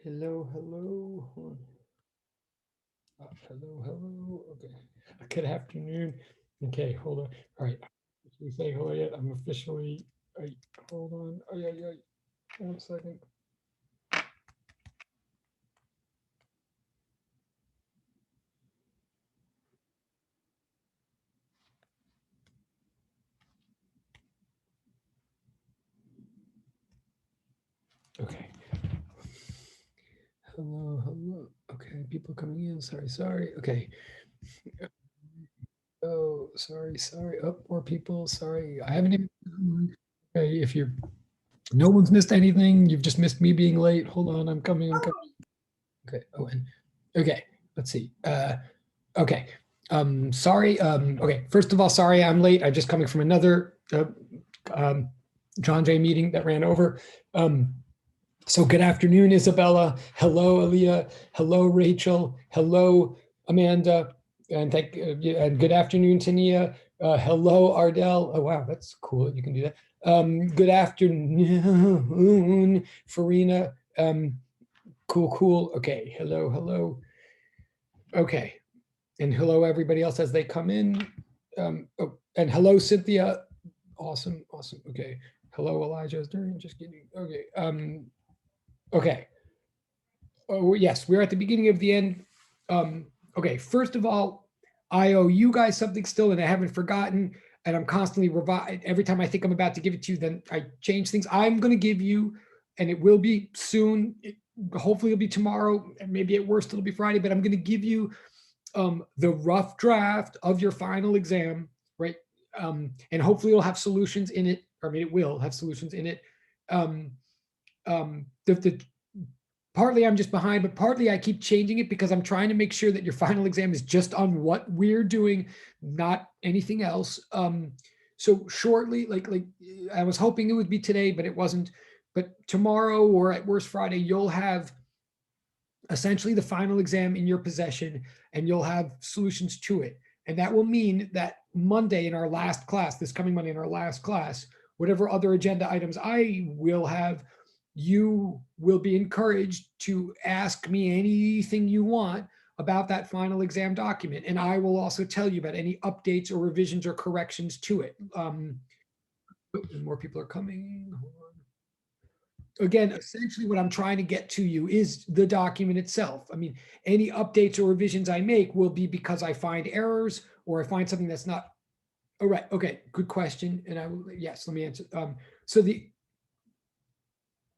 Hello, hello. Hold on. Hello, hello. Okay. Good afternoon. Okay, hold on. All right. Should we say hello yet? I'm officially. Right, hold on. Oh, yeah, yeah. 1 second. Okay. Hello, hello. Okay, people coming in. Sorry, sorry. Okay. Oh, sorry, sorry. Oh, more people. Sorry. I haven't even. Okay, if you're. No one's missed anything. You've just missed me being late. Hold on. I'm coming. I'm coming. Okay. Oh, and okay. Let's see. Okay. Sorry. Okay. First of all, sorry I'm late. I'm just coming from another um, John Jay meeting that ran over. Um, so good afternoon, Isabella. Hello, Aaliyah. Hello, Rachel. Hello, Amanda. And and good afternoon, Tania. Hello, Ardell. Oh wow, that's cool. You can do that. Good afternoon, Farina. Cool, cool. Okay. Hello, hello. Okay. And hello, everybody else as they come in. Oh, and hello, Cynthia. Awesome, awesome. Okay. Hello, Elijah. Just kidding. Okay. Okay. Oh, yes, we're at the beginning of the end. Okay. First of all, I owe you guys something still, and I haven't forgotten. And I'm constantly revise. Every time I think I'm about to give it to you, then I change things. I'm going to give you, and it will be soon. Hopefully, it'll be tomorrow, and maybe at worst it'll be Friday. But I'm going to give you the rough draft of your final exam, right? And hopefully it'll have solutions in it. Or, I mean, it will have solutions in it. Um, the partly I'm just behind, but partly I keep changing it because I'm trying to make sure that your final exam is just on what we're doing, not anything else. So shortly, like I was hoping it would be today, but it wasn't. But tomorrow or at worst Friday, you'll have essentially the final exam in your possession and you'll have solutions to it. And that will mean that Monday in our last class, this coming Monday in our last class, whatever other agenda items I will have, you will be encouraged to ask me anything you want about that final exam document. And I will also tell you about any updates or revisions or corrections to it. More people are coming. Hold on. Again, essentially what I'm trying to get to you is the document itself. I mean, any updates or revisions I make will be because I find errors or I find something that's not. Oh, right. Okay. Good question. And I will, yes, let me answer. So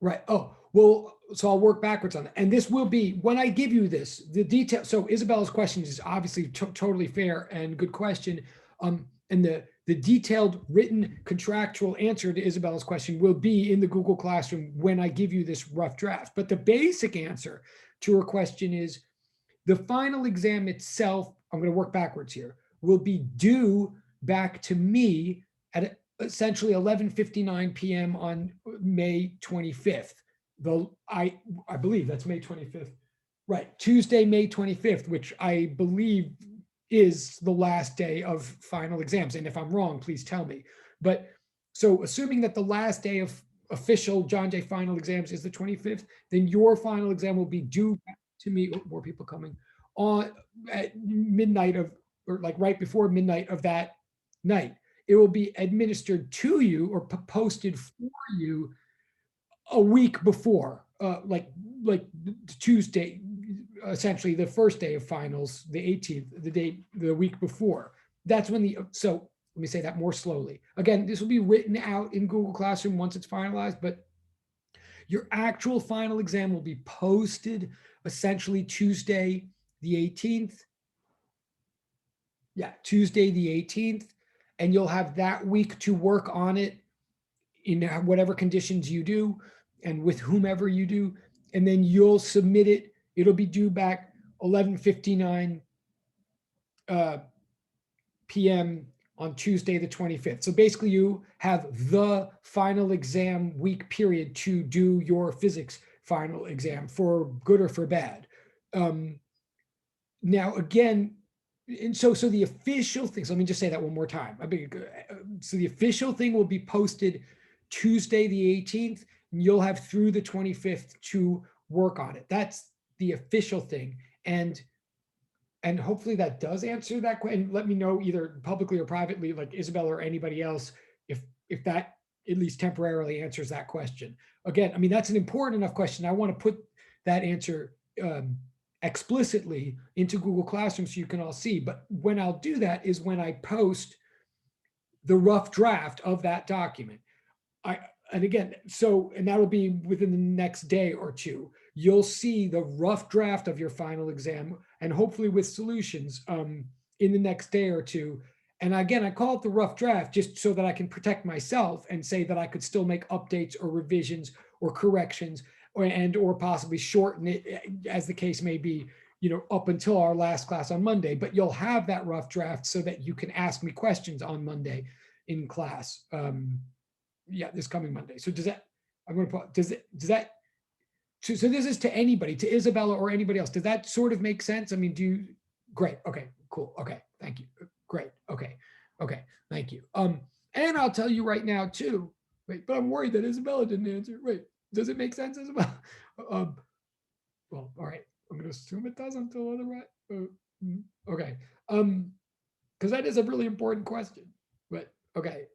right. Oh, well, so I'll work backwards on that. And this will be, when I give you this, the detail. So Isabella's question is obviously totally fair and good question. And the detailed written contractual answer to Isabella's question will be in the Google Classroom when I give you this rough draft. But the basic answer to her question is the final exam itself, I'm going to work backwards here, will be due back to me at essentially 11:59 p.m. on May 25th. I believe that's May 25th. Right, Tuesday, May 25th, which I believe is the last day of final exams. And if I'm wrong, please tell me. But so assuming that the last day of official John Jay final exams is the 25th, then your final exam will be due to me. Oh, more people coming on at midnight of, or like right before midnight of that night. It will be administered to you or posted for you a week before, like Tuesday, essentially the first day of finals, the 18th, the week before. That's when so let me say that more slowly. Again, this will be written out in Google Classroom once it's finalized, but your actual final exam will be posted essentially Tuesday, the 18th. Yeah, Tuesday, the 18th. And you'll have that week to work on it in whatever conditions you do and with whomever you do. And then you'll submit it. It'll be due back 11:59 p.m. on Tuesday, the 25th. So basically, you have the final exam week period to do your physics final exam for good or for bad. Now, again, and so the official thing, so let me just say that one more time. So the official thing will be posted Tuesday, the 18th, and you'll have through the 25th to work on it. That's the official thing. And hopefully that does answer that question. Let me know either publicly or privately, like Isabella or anybody else, if that at least temporarily answers that question. Again, I mean, that's an important enough question. I want to put that answer explicitly into Google Classroom so you can all see. But when I'll do that is when I post the rough draft of that document. And again, and that'll be within the next day or two. You'll see the rough draft of your final exam, and hopefully with solutions in the next day or two. And again, I call it the rough draft just so that I can protect myself and say that I could still make updates or revisions or corrections or possibly shorten it as the case may be, up until our last class on Monday. But you'll have that rough draft so that you can ask me questions on Monday in class. This coming Monday. So does that so this is to anybody, to Isabella or anybody else. Does that sort of make sense? I mean, great. Okay, cool. Okay. Thank you. Great. Okay. Thank you. And I'll tell you right now too, wait, but I'm worried that Isabella didn't answer. Wait, does it make sense, Isabella? Well, all right. I'm going to assume it does until otherwise. Okay. Because that is a really important question, but okay.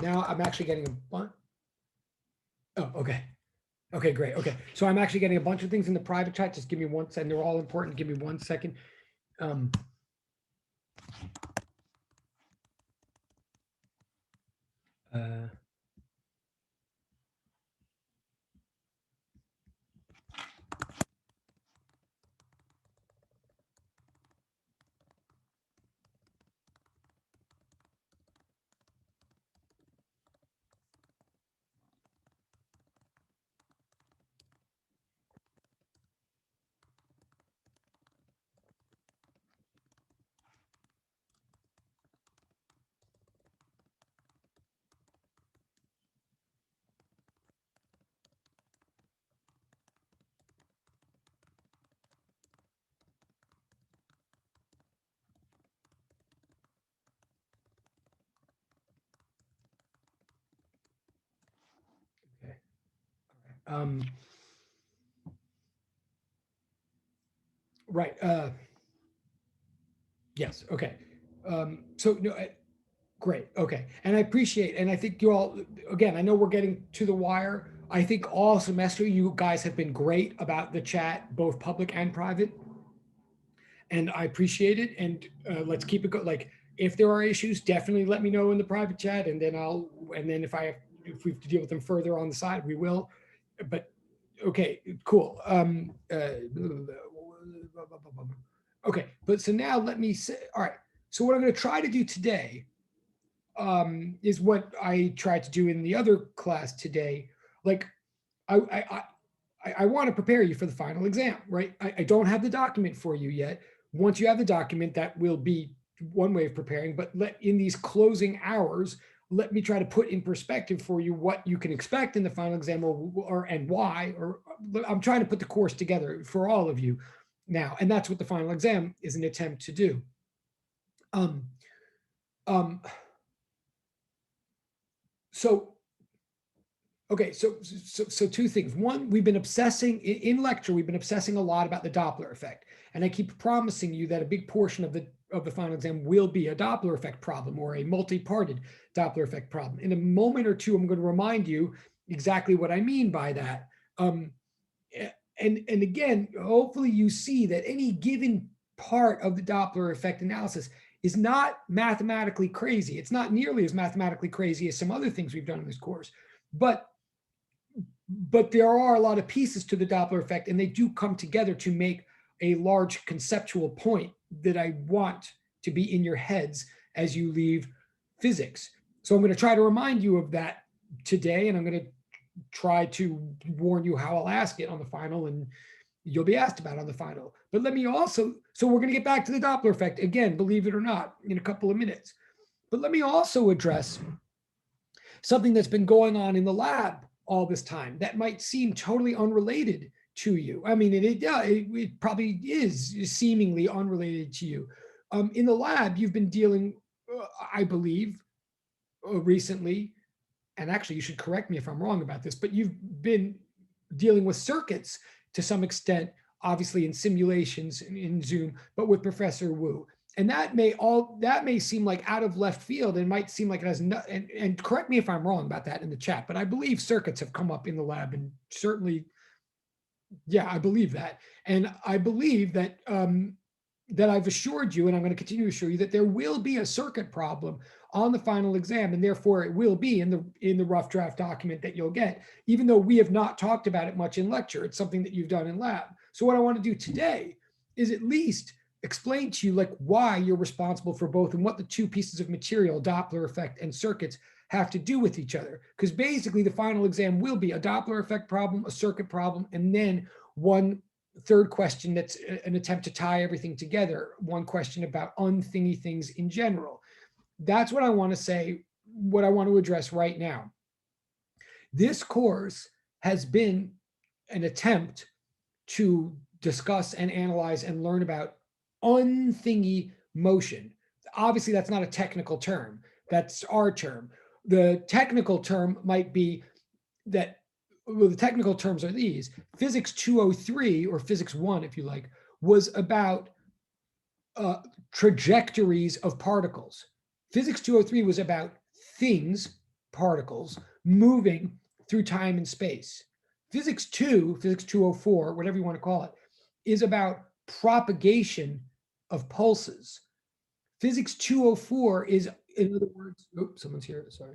Now I'm actually getting a bunch. Oh, okay. Okay, great. Okay. So I'm actually getting a bunch of things in the private chat. Just give me one second. They're all important. Give me 1 second. Okay. Right. Yes. Okay. So no, great. Okay. And I appreciate, and I think you all, again, I know we're getting to the wire. I think all semester you guys have been great about the chat, both public and private. And I appreciate it. And let's keep it going. Like, if there are issues, definitely let me know in the private chat. And then if we have to deal with them further on the side, we will. But okay, cool. Okay, but so now let me say, all right. So what I'm going to try to do today is what I tried to do in the other class today. Like, I want to prepare you for the final exam, right? I don't have the document for you yet. Once you have the document, that will be one way of preparing. But in these closing hours, let me try to put in perspective for you what you can expect in the final exam and why. Or I'm trying to put the course together for all of you now, and that's what the final exam is an attempt to do. Okay, so two things. One, we've been obsessing in lecture. We've been obsessing a lot about the Doppler effect, and I keep promising you that a big portion of the final exam will be a Doppler effect problem or a multi-parted Doppler effect problem. In a moment or two, I'm going to remind you exactly what I mean by that. And again, hopefully you see that any given part of the Doppler effect analysis is not mathematically crazy. It's not nearly as mathematically crazy as some other things we've done in this course, but there are a lot of pieces to the Doppler effect, and they do come together to make a large conceptual point that I want to be in your heads as you leave physics. So I'm going to try to remind you of that today, and I'm going to try to warn you how I'll ask it on the final, and you'll be asked about it on the final. But let me also, so we're going to get back to the Doppler effect again, believe it or not, in a couple of minutes. But let me also address something that's been going on in the lab all this time that might seem totally unrelated to you. I mean, it probably is seemingly unrelated to you. In the lab, you've been dealing, I believe, recently, and actually you should correct me if I'm wrong about this, but you've been dealing with circuits to some extent, obviously in simulations in Zoom, but with Professor Wu. And that may seem like out of left field and might seem like it has no, and correct me if I'm wrong about that in the chat, but I believe circuits have come up in the lab, and certainly, yeah, I believe that. And I believe that that I've assured you, and I'm going to continue to assure you, that there will be a circuit problem on the final exam, and therefore it will be in the rough draft document that you'll get, even though we have not talked about it much in lecture. It's something that you've done in lab. So what I want to do today is at least explain to you like why you're responsible for both and what the two pieces of material, Doppler effect and circuits, have to do with each other. Because basically the final exam will be a Doppler effect problem, a circuit problem, and then one third question that's an attempt to tie everything together, one question about unthingy things in general. That's what I want to say, what I want to address right now. This course has been an attempt to discuss and analyze and learn about unthingy motion. Obviously, that's not a technical term. That's our term. The technical term might be that, well, the technical terms are these. Physics 203, or Physics 1, if you like, was about trajectories of particles. Physics 203 was about things, particles, moving through time and space. Physics 204, whatever you want to call it, is about propagation of pulses. Physics 204 is, in other words, oops, someone's here. Sorry.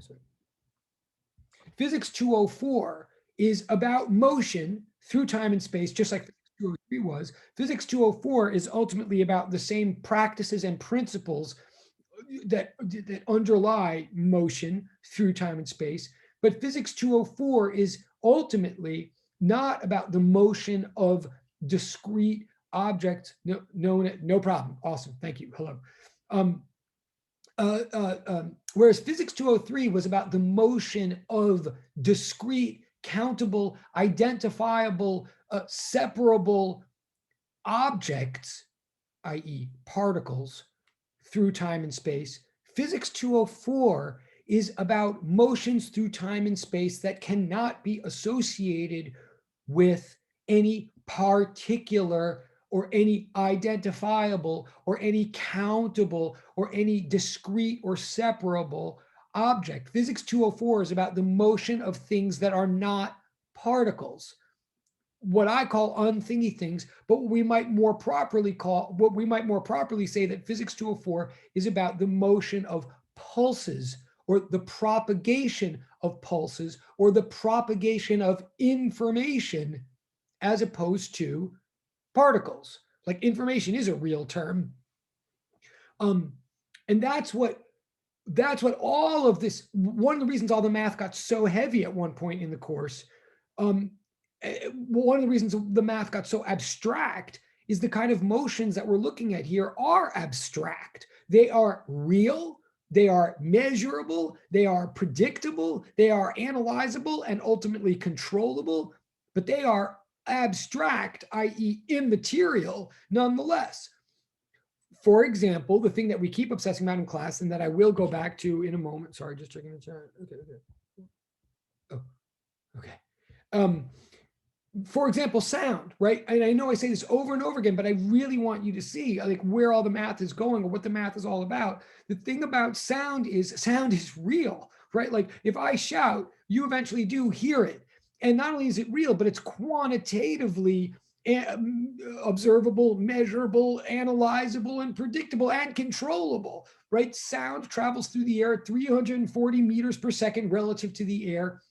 Physics 204 is about motion through time and space, just like Physics 203 was. Physics 204 is ultimately about the same practices and principles that underlie motion through time and space. But Physics 204 is ultimately not about the motion of discrete objects. No problem. Awesome. Thank you. Hello. Whereas Physics 203 was about the motion of discrete, countable, identifiable, separable objects, i.e. particles, through time and space. Physics 204 is about motions through time and space that cannot be associated with any particular or any identifiable or any countable or any discrete or separable object. Physics 204 is about the motion of things that are not particles, what I call unthingy things, but what we might more properly say that Physics 204 is about the motion of pulses, or the propagation of pulses, or the propagation of information, as opposed to particles. Like, information is a real term. And that's what all of this, one of the reasons all the math got so heavy at one point in the course, one of the reasons the math got so abstract is the kind of motions that we're looking at here are abstract. They are real, they are measurable, they are predictable, they are analyzable and ultimately controllable, but they are abstract, i.e. immaterial, nonetheless. For example, the thing that we keep obsessing about in class, and that I will go back to in a moment. Sorry, just checking the chat. Okay. For example, sound, right? And I know I say this over and over again, but I really want you to see like where all the math is going or what the math is all about. The thing about sound is real, right? Like if I shout, you eventually do hear it. And not only is it real, but it's quantitatively observable, measurable, analyzable, and predictable and controllable, right? Sound travels through the air at 340 meters per second relative to the air.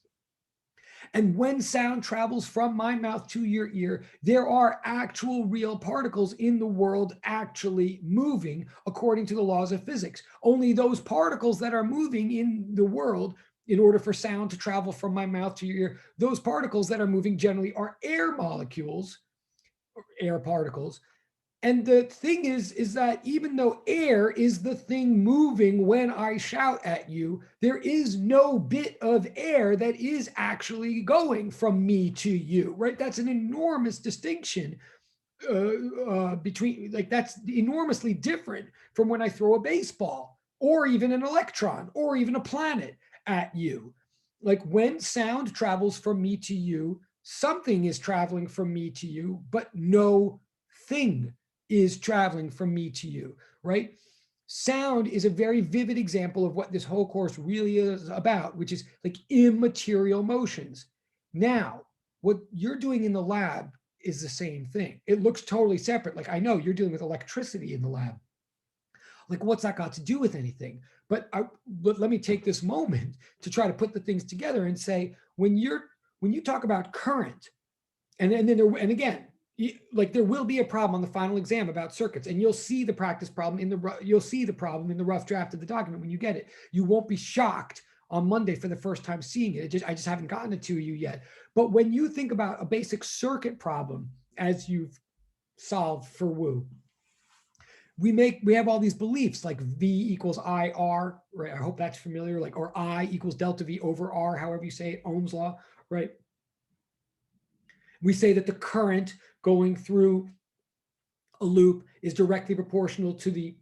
And when sound travels from my mouth to your ear, there are actual real particles in the world actually moving according to the laws of physics. Only those particles that are moving in the world, in order for sound to travel from my mouth to your ear, those particles that are moving generally are air molecules, or air particles. And the thing is that even though air is the thing moving when I shout at you, there is no bit of air that is actually going from me to you, right? That's an enormous distinction between, like, that's enormously different from when I throw a baseball or even an electron or even a planet at you. Like, when sound travels from me to you, something is traveling from me to you, but no thing is traveling from me to you, right? Sound is a very vivid example of what this whole course really is about, which is like immaterial motions. Now, what you're doing in the lab is the same thing. It looks totally separate. Like, I know you're dealing with electricity in the lab. Like, what's that got to do with anything? But let me take this moment to try to put the things together and say, when you talk about current, and again, like, there will be a problem on the final exam about circuits, and you'll see the practice problem in the rough draft of the document when you get it. You won't be shocked on Monday for the first time seeing it. I just haven't gotten it to you yet. But when you think about a basic circuit problem as you've solved for Wu, we have all these beliefs like V equals IR, right? I hope that's familiar, like, or I equals delta V over R, however you say it, Ohm's law, right? We say that the current going through a loop is directly proportional to the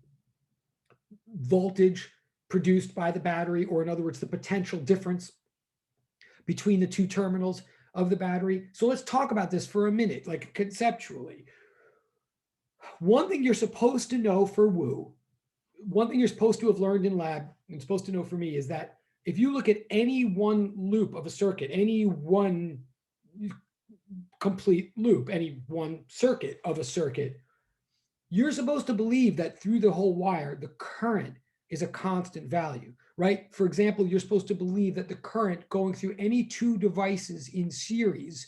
voltage produced by the battery, or in other words, the potential difference between the two terminals of the battery. So let's talk about this for a minute, like conceptually. One thing you're supposed to know for Wu, one thing you're supposed to have learned in lab and supposed to know for me, is that if you look at any one loop of a circuit, any one complete loop, any one circuit of a circuit, you're supposed to believe that through the whole wire, the current is a constant value, right? For example, you're supposed to believe that the current going through any two devices in series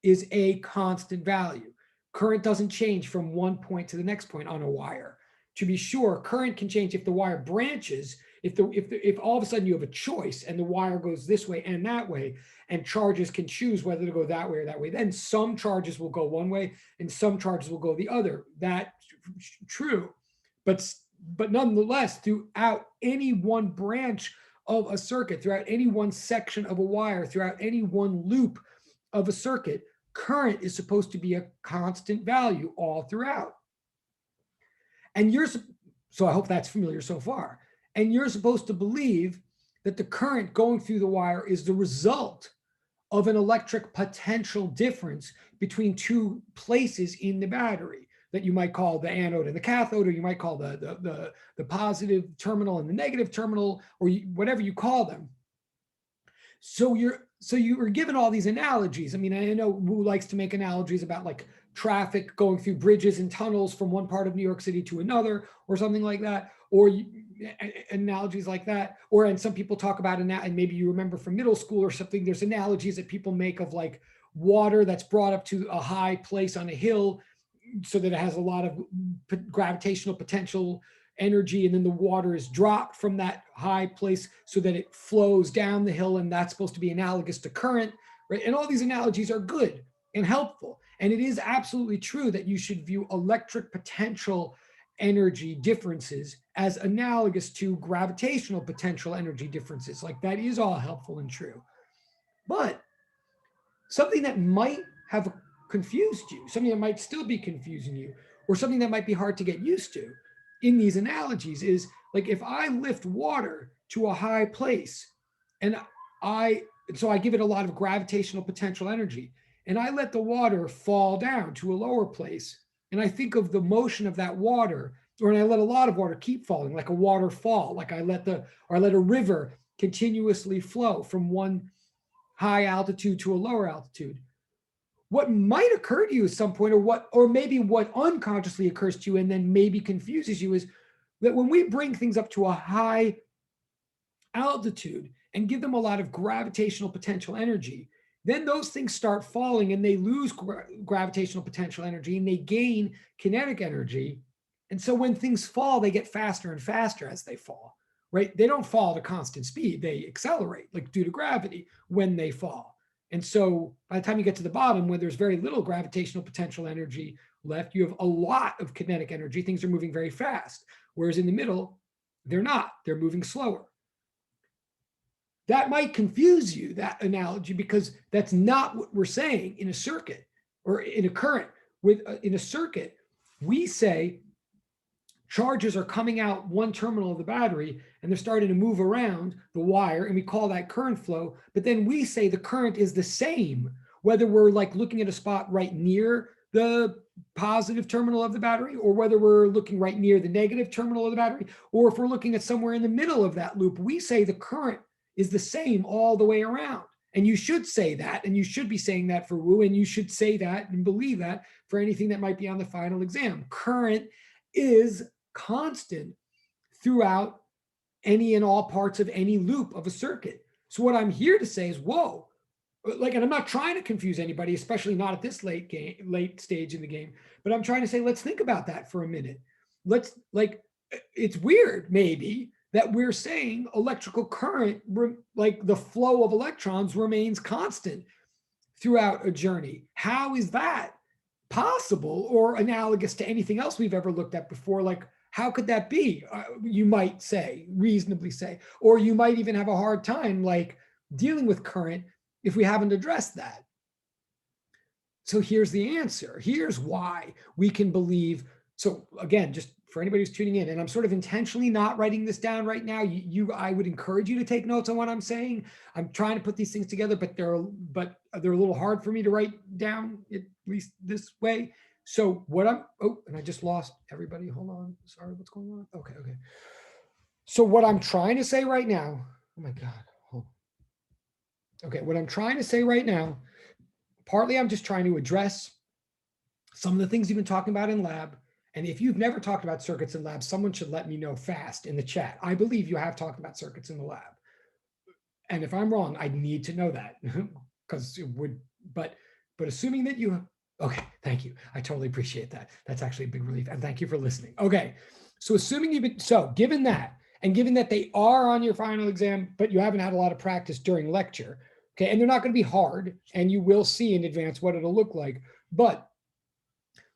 is a constant value. Current doesn't change from one point to the next point on a wire. To be sure, current can change if the wire branches, if all of a sudden you have a choice and the wire goes this way and that way, and charges can choose whether to go that way or that way, then some charges will go one way and some charges will go the other. That's true. But nonetheless, throughout any one branch of a circuit, throughout any one section of a wire, throughout any one loop of a circuit, current is supposed to be a constant value all throughout. And so I hope that's familiar so far. And you're supposed to believe that the current going through the wire is the result of an electric potential difference between two places in the battery that you might call the anode and the cathode, or you might call the positive terminal and the negative terminal, or whatever you call them. So you were given all these analogies. I mean, I know Wu likes to make analogies about like traffic going through bridges and tunnels from one part of New York City to another, or something like that, or analogies like that. And some people talk about, and maybe you remember from middle school or something, there's analogies that people make of like water that's brought up to a high place on a hill so that it has a lot of gravitational potential energy, and then the water is dropped from that high place so that it flows down the hill, and that's supposed to be analogous to current, right? And all these analogies are good and helpful, and it is absolutely true that you should view electric potential energy differences as analogous to gravitational potential energy differences. Like, that is all helpful and true. But something that might have confused you, something that might still be confusing you, or something that might be hard to get used to in these analogies is, like, if I lift water to a high place and I give it a lot of gravitational potential energy, and I let the water fall down to a lower place, and I think of the motion of that water, or I let a lot of water keep falling, like a waterfall, like I let a river continuously flow from one high altitude to a lower altitude. What might occur to you at some point, or maybe what unconsciously occurs to you and then maybe confuses you, is that when we bring things up to a high altitude and give them a lot of gravitational potential energy, then those things start falling and they lose gravitational potential energy and they gain kinetic energy. And so when things fall, they get faster and faster as they fall, right? They don't fall at a constant speed. They accelerate, like, due to gravity when they fall. And so by the time you get to the bottom, when there's very little gravitational potential energy, left, you have a lot of kinetic energy. Things are moving very fast. Whereas in the middle, they're not. They're moving slower. That might confuse you, that analogy, because that's not what we're saying in a circuit or in a current. In a circuit, we say charges are coming out one terminal of the battery and they're starting to move around the wire, and we call that current flow. But then we say the current is the same, whether we're like looking at a spot right near the positive terminal of the battery, or whether we're looking right near the negative terminal of the battery, or if we're looking at somewhere in the middle of that loop. We say the current is the same all the way around. And you should say that, and you should be saying that for Wu, and you should say that and believe that for anything that might be on the final exam. Current is constant throughout any and all parts of any loop of a circuit. So what I'm here to say is, whoa, like, and I'm not trying to confuse anybody, especially not at this late stage in the game, but I'm trying to say, let's think about that for a minute. Let's, like, it's weird maybe that we're saying electrical current, like the flow of electrons remains constant throughout a journey. How is that possible or analogous to anything else we've ever looked at before? Like, how could that be? You might say, reasonably say, or you might even have a hard time like dealing with current if we haven't addressed that. So here's the answer. Here's why we can believe. So again, just for anybody who's tuning in, and I'm sort of intentionally not writing this down right now. I would encourage you to take notes on what I'm saying. I'm trying to put these things together, but they're a little hard for me to write down, at least this way. So what and I just lost everybody. Hold on. Sorry, what's going on? Okay. So what I'm trying to say right now, oh my God. Okay, what I'm trying to say right now, partly I'm just trying to address some of the things you've been talking about in lab. And if you've never talked about circuits in lab, someone should let me know fast in the chat. I believe you have talked about circuits in the lab. And if I'm wrong, I need to know that because it would, but assuming that you, okay, thank you. I totally appreciate that. That's actually a big relief. And thank you for listening. Okay, so assuming you've been, so given that, and given that they are on your final exam, but you haven't had a lot of practice during lecture, okay, and they're not going to be hard, and you will see in advance what it'll look like, but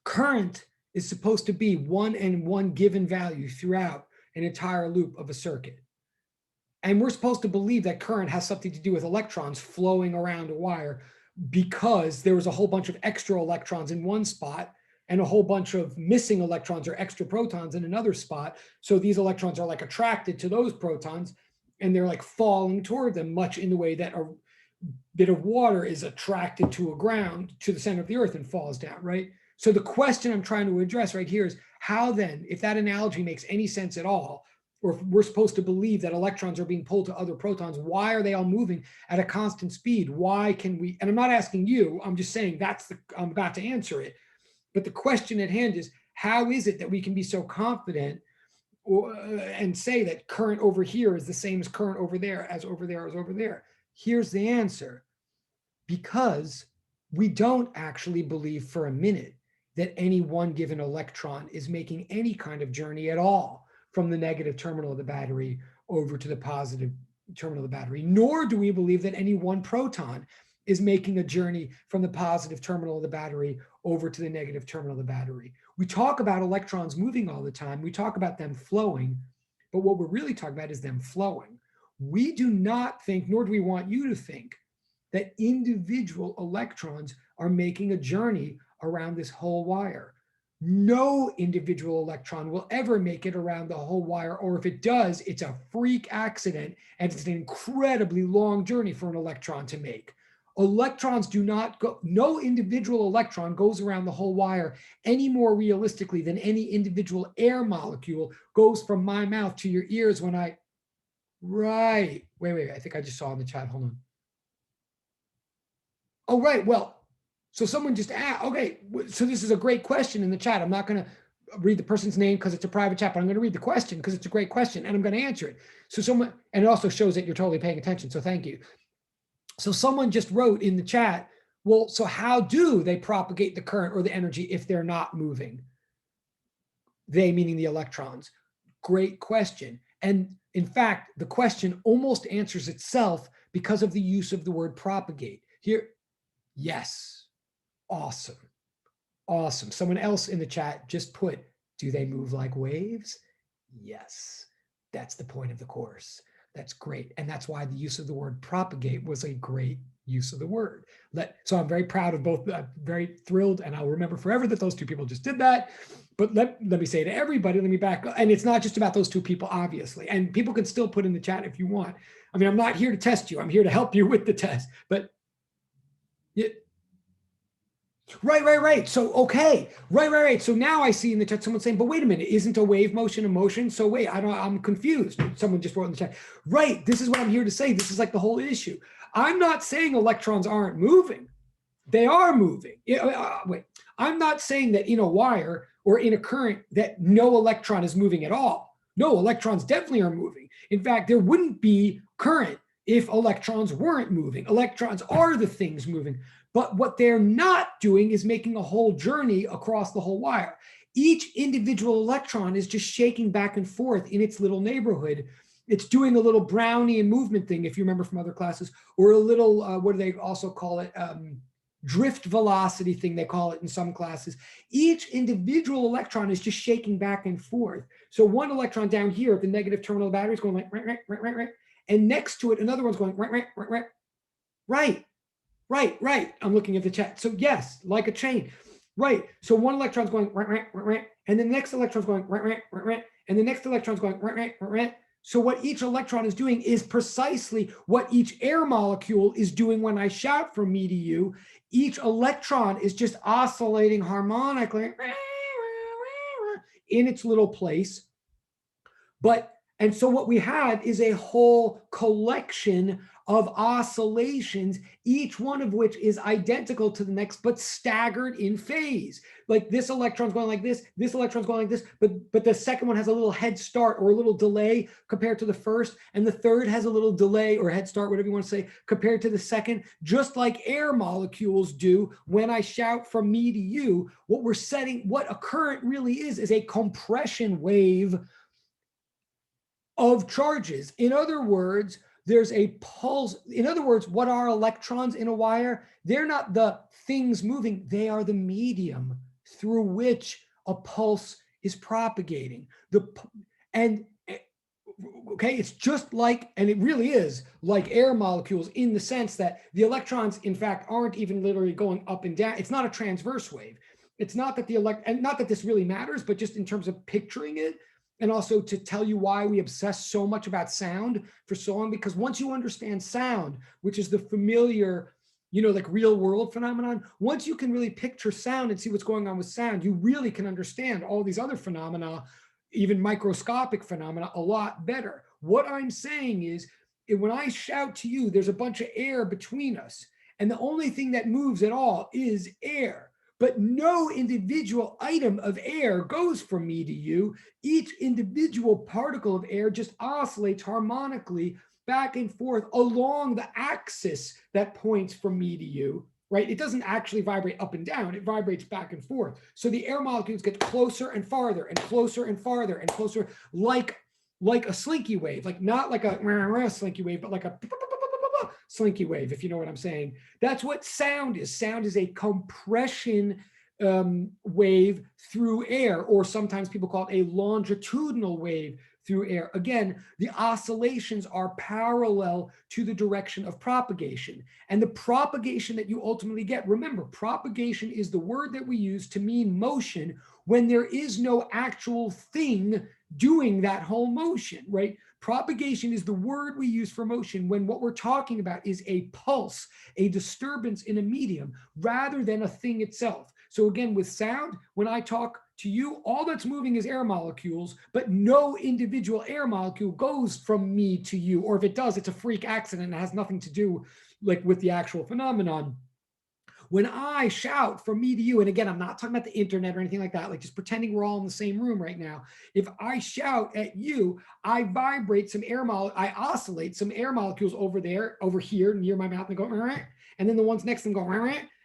current is supposed to be one given value throughout an entire loop of a circuit. And we're supposed to believe that current has something to do with electrons flowing around a wire because there was a whole bunch of extra electrons in one spot and a whole bunch of missing electrons or extra protons in another spot. So these electrons are like attracted to those protons and they're like falling toward them, much in the way that a bit of water is attracted to a ground, to the center of the earth, and falls down, right? So the question I'm trying to address right here is how then, if that analogy makes any sense at all, or if we're supposed to believe that electrons are being pulled to other protons, why are they all moving at a constant speed? Why can we, and I'm not asking you, I'm just saying I'm about to answer it. But the question at hand is, how is it that we can be so confident and say that current over here is the same as current over there, as over there, as over there? Here's the answer. Because we don't actually believe for a minute that any one given electron is making any kind of journey at all from the negative terminal of the battery over to the positive terminal of the battery, nor do we believe that any one proton is making a journey from the positive terminal of the battery over to the negative terminal of the battery. We talk about electrons moving all the time. We talk about them flowing, but what we're really talking about is them flowing. We do not think, nor do we want you to think, that individual electrons are making a journey around this whole wire. No individual electron will ever make it around the whole wire, or if it does, it's a freak accident, and it's an incredibly long journey for an electron to make. Electrons do not go, no individual electron goes around the whole wire any more realistically than any individual air molecule goes from my mouth to your ears when I, right, wait, I think I just saw in the chat, hold on. Oh, right. Well, so someone just asked, okay, so this is a great question in the chat. I'm not going to read the person's name because it's a private chat, but I'm going to read the question because it's a great question and I'm going to answer it. So someone, and it also shows that you're totally paying attention. So thank you. So someone just wrote in the chat, well, so how do they propagate the current or the energy if they're not moving? They meaning the electrons. Great question. And in fact, the question almost answers itself because of the use of the word propagate. Here, yes, awesome. Awesome. Someone else in the chat just put, do they move like waves? Yes, that's the point of the course. That's great. And that's why the use of the word propagate was a great use of the word. So I'm very proud of both, very thrilled, and I'll remember forever that those two people just did that. But let me say to everybody, let me back up. And it's not just about those two people, obviously. And people can still put in the chat if you want. I mean, I'm not here to test you. I'm here to help you with the test. But right. So, okay. Right. So now I see in the chat someone saying, but wait a minute, isn't a wave motion a motion? So wait, I'm confused. Someone just wrote in the chat. Right. This is what I'm here to say. This is like the whole issue. I'm not saying electrons aren't moving. They are moving. Wait, I'm not saying that in a wire or in a current that no electron is moving at all. No, electrons definitely are moving. In fact, there wouldn't be current if electrons weren't moving. Electrons are the things moving. But what they're not doing is making a whole journey across the whole wire. Each individual electron is just shaking back and forth in its little neighborhood. It's doing a little Brownian movement thing, if you remember from other classes, or a little, what do they also call it? Drift velocity thing, they call it in some classes. Each individual electron is just shaking back and forth. So one electron down here at the negative terminal of the battery is going like, right. And next to it, another one's going right. I'm looking at the chat. So yes, like a chain. Right. So one electron's going right. And the next electron's going right. And the next electron's going right. So what each electron is doing is precisely what each air molecule is doing when I shout from me to you. Each electron is just oscillating harmonically in its little place. And so what we have is a whole collection of oscillations, each one of which is identical to the next, but staggered in phase. Like this electron's going like this electron's going like this, but the second one has a little head start or a little delay compared to the first, and the third has a little delay or head start, whatever you want to say, compared to the second, just like air molecules do when I shout from me to you. What a current really is a compression wave of charges. In other words, there's a pulse. In other words, what are electrons in a wire? They're not the things moving. They are the medium through which a pulse is propagating. It's just like, and it really is like air molecules in the sense that the electrons, in fact, aren't even literally going up and down. It's not a transverse wave. It's not that and not that this really matters, but just in terms of picturing it, and also to tell you why we obsess so much about sound for so long, because once you understand sound, which is the familiar, like real world phenomenon, once you can really picture sound and see what's going on with sound, you really can understand all these other phenomena, even microscopic phenomena, a lot better. What I'm saying is, when I shout to you, there's a bunch of air between us, and the only thing that moves at all is air. But no individual item of air goes from me to you. Each individual particle of air just oscillates harmonically back and forth along the axis that points from me to you, right? It doesn't actually vibrate up and down. It vibrates back and forth. So the air molecules get closer and farther and closer and farther and closer, like a slinky wave, like not like a slinky wave, but like a slinky wave, if you know what I'm saying. That's what sound is. Sound is a compression wave through air, or sometimes people call it a longitudinal wave through air. Again, the oscillations are parallel to the direction of propagation. And the propagation that you ultimately get, remember, propagation is the word that we use to mean motion when there is no actual thing doing that whole motion, right? Propagation is the word we use for motion when what we're talking about is a pulse, a disturbance in a medium, rather than a thing itself. So again, with sound, when I talk to you, all that's moving is air molecules, but no individual air molecule goes from me to you. Or if it does, it's a freak accident. It has nothing to do with the actual phenomenon. When I shout from me to you, and again, I'm not talking about the internet or anything like that, like just pretending we're all in the same room right now. If I shout at you, I vibrate some air I oscillate some air molecules over here near my mouth, and go, and then the ones next to them go,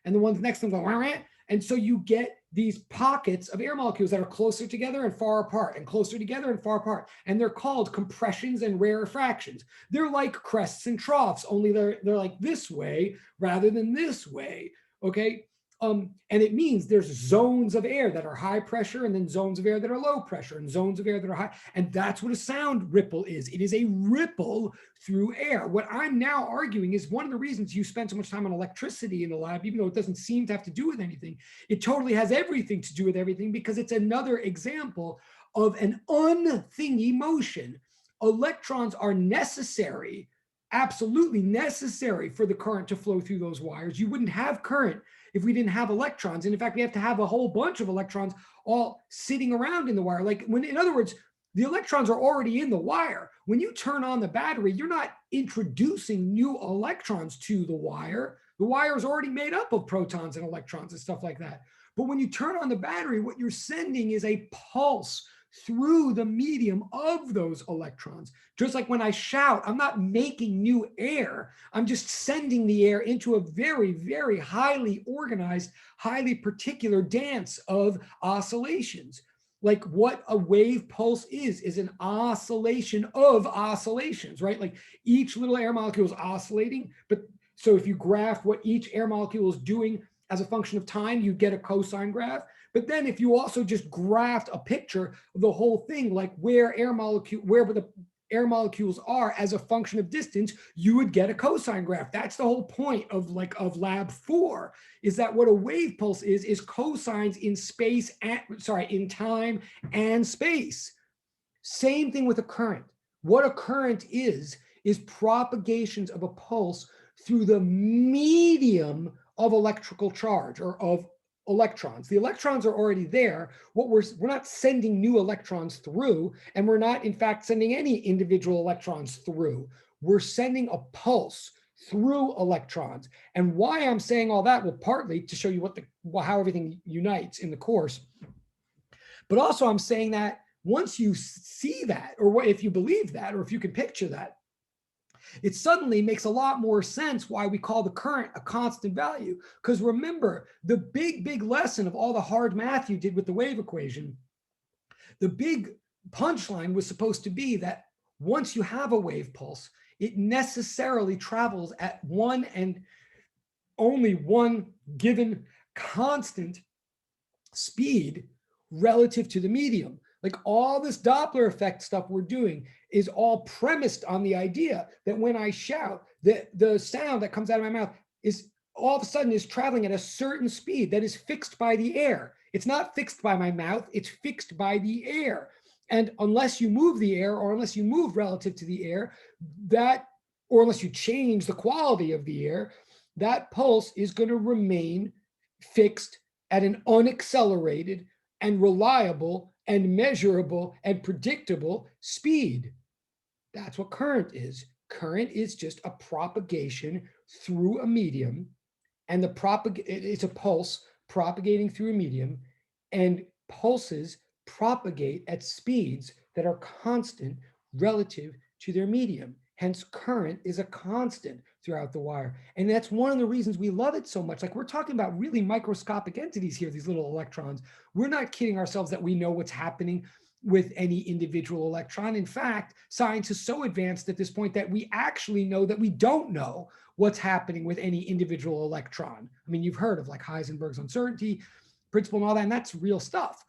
and the ones next to them go, and so you get these pockets of air molecules that are closer together and far apart, and closer together and far apart. And they're called compressions and rarefactions. They're like crests and troughs, only they're like this way rather than this way. Okay. And it means there's zones of air that are high pressure and then zones of air that are low pressure and zones of air that are high. And that's what a sound ripple is. It is a ripple through air. What I'm now arguing is one of the reasons you spend so much time on electricity in the lab, even though it doesn't seem to have to do with anything, it totally has everything to do with everything, because it's another example of an unthingy motion. Electrons are necessary, absolutely necessary, for the current to flow through those wires. You wouldn't have current if we didn't have electrons. And in fact, we have to have a whole bunch of electrons all sitting around in the wire. Like when, in other words, the electrons are already in the wire. When you turn on the battery, you're not introducing new electrons to the wire. The wire is already made up of protons and electrons and stuff like that. But when you turn on the battery, what you're sending is a pulse through the medium of those electrons. Just like when I shout, I'm not making new air. I'm just sending the air into a very, very highly organized, highly particular dance of oscillations. Like what a wave pulse is an oscillation of oscillations, right? Like each little air molecule is oscillating. But so if you graph what each air molecule is doing as a function of time, you get a cosine graph. But then if you also just graphed a picture of the whole thing, like where the air molecules are as a function of distance, you would get a cosine graph. That's the whole point of lab 4, is that what a wave pulse is cosines in space and, in time and space. Same thing with a current. What a current is propagations of a pulse through the medium of electrical charge, or of electrons. The electrons are already there. We're not sending new electrons through, and we're not in fact sending any individual electrons through. We're sending a pulse through electrons. And why I'm saying all that, well, partly to show you how everything unites in the course, but also I'm saying that once you see that, or if you believe that, or if you can picture that, it suddenly makes a lot more sense why we call the current a constant value. Because remember, the big lesson of all the hard math you did with the wave equation, the big punchline was supposed to be that once you have a wave pulse, it necessarily travels at one and only one given constant speed relative to the medium. Like all this Doppler effect stuff we're doing is all premised on the idea that when I shout, the sound that comes out of my mouth is all of a sudden is traveling at a certain speed that is fixed by the air. It's not fixed by my mouth, it's fixed by the air. And unless you move the air, or unless you move relative to the air, or unless you change the quality of the air, that pulse is going to remain fixed at an unaccelerated and reliable and measurable and predictable speed. That's what current is. Current is just a propagation through a medium, and it's a pulse propagating through a medium, and pulses propagate at speeds that are constant relative to their medium. Hence, current is a constant throughout the wire. And that's one of the reasons we love it so much. Like, we're talking about really microscopic entities here, these little electrons. We're not kidding ourselves that we know what's happening with any individual electron. In fact, science is so advanced at this point that we actually know that we don't know what's happening with any individual electron. I mean, you've heard of like Heisenberg's uncertainty principle and all that, and that's real stuff.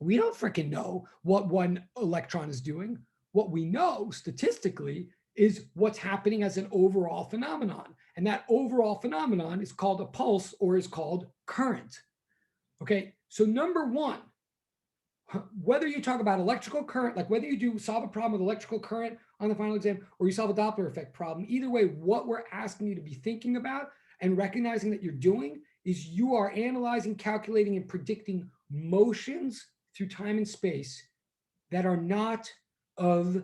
We don't freaking know what one electron is doing. What we know statistically is what's happening as an overall phenomenon. And that overall phenomenon is called a pulse, or is called current. Okay, so number one, whether you talk about electrical current, like whether you solve a problem with electrical current on the final exam, or you solve a Doppler effect problem, either way, what we're asking you to be thinking about and recognizing that you're doing is you are analyzing, calculating, and predicting motions through time and space that are not of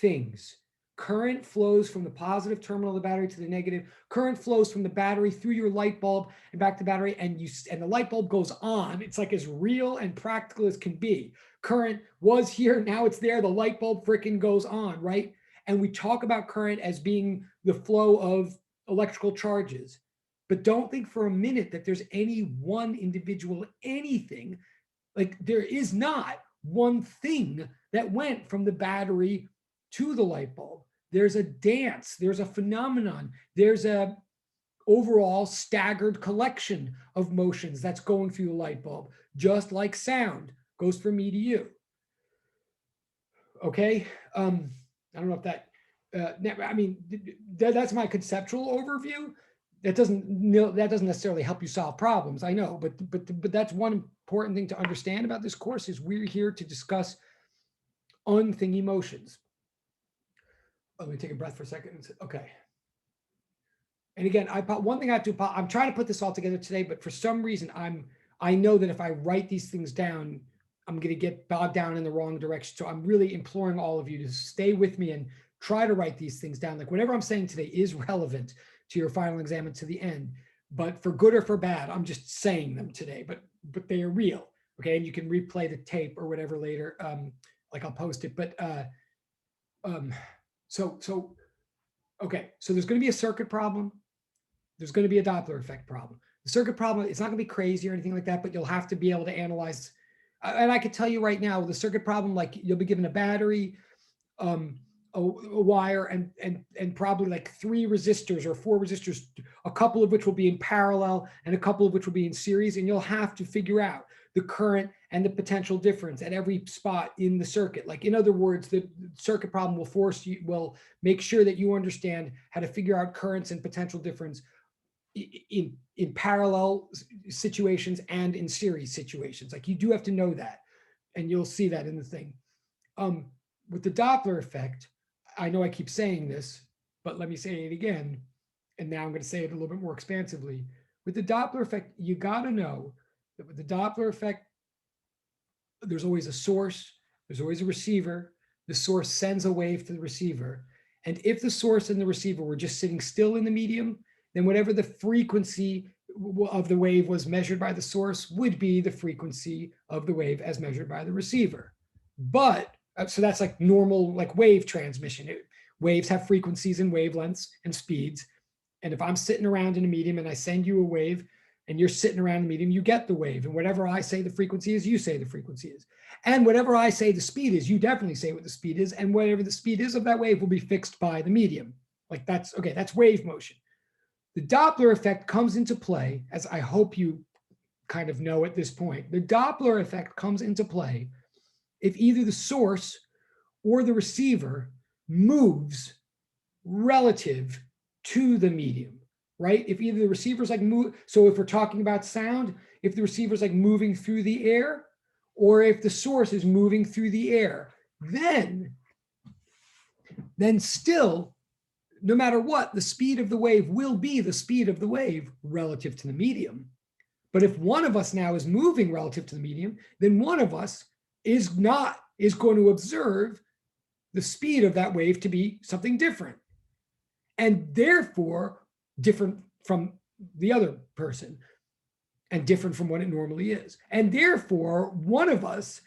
things. Current flows from the positive terminal of the battery to the negative. Current flows from the battery through your light bulb and back to the battery, and the light bulb goes on. It's like as real and practical as can be. Current was here, now it's there. The light bulb freaking goes on, right? And we talk about current as being the flow of electrical charges. But don't think for a minute that there's any one individual anything. Like, there is not one thing that went from the battery to the light bulb. There's a dance, there's a phenomenon, there's a overall staggered collection of motions that's going through the light bulb, just like sound goes from me to you. Okay, I don't know if that, I mean, that's my conceptual overview. That doesn't necessarily help you solve problems, I know, but that's one important thing to understand about this course is we're here to discuss unthingy motions. Let me take a breath for a second. Okay. And again, one thing I have to, I'm trying to put this all together today, but for some reason, I know that if I write these things down, I'm going to get bogged down in the wrong direction. So I'm really imploring all of you to stay with me and try to write these things down. Like whatever I'm saying today is relevant to your final exam and to the end, but for good or for bad, I'm just saying them today, but they are real. Okay. And you can replay the tape or whatever later. Like I'll post it, but, okay. So there's going to be a circuit problem. There's going to be a Doppler effect problem. The circuit problem, it's not going to be crazy or anything like that, but you'll have to be able to analyze. And I can tell you right now, the circuit problem, like you'll be given a battery, a wire, and probably like 3 resistors or 4 resistors, a couple of which will be in parallel and a couple of which will be in series. And you'll have to figure out the current and the potential difference at every spot in the circuit. Like in other words, the circuit problem will make sure that you understand how to figure out currents and potential difference in parallel situations and in series situations. Like you do have to know that, and you'll see that in the thing. With the Doppler effect, I know I keep saying this, but let me say it again. And now I'm going to say it a little bit more expansively. With the Doppler effect, you got to know that with the Doppler effect, there's always a source, there's always a receiver. The source sends a wave to the receiver. And if the source and the receiver were just sitting still in the medium, then whatever the frequency of the wave was measured by the source would be the frequency of the wave as measured by the receiver. But, so that's like normal, like wave transmission. Waves have frequencies and wavelengths and speeds. And if I'm sitting around in a medium and I send you a wave and you're sitting around the medium, you get the wave. And whatever I say the frequency is, you say the frequency is. And whatever I say the speed is, you definitely say what the speed is. And whatever the speed is of that wave will be fixed by the medium. Like that's, okay, that's wave motion. The Doppler effect comes into play, as I hope you kind of know at this point. The Doppler effect comes into play if either the source or the receiver moves relative to the medium, right? If either the receiver's like move, so if we're talking about sound, if the receiver's like moving through the air, or if the source is moving through the air, then still, no matter what, the speed of the wave will be the speed of the wave relative to the medium. But if one of us now is moving relative to the medium, then one of us is going to observe the speed of that wave to be something different, and therefore different from the other person and different from what it normally is. And therefore, one of us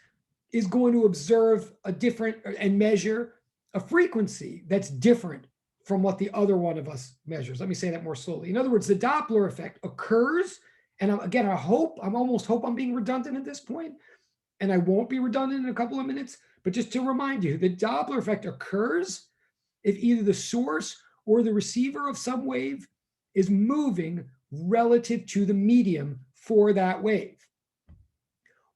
is going to observe a different and measure a frequency that's different from what the other one of us measures. Let me say that more slowly. In other words, the Doppler effect occurs, and again, I almost hope I'm being redundant at this point, and I won't be redundant in a couple of minutes, but just to remind you, the Doppler effect occurs if either the source or the receiver of some wave is moving relative to the medium for that wave.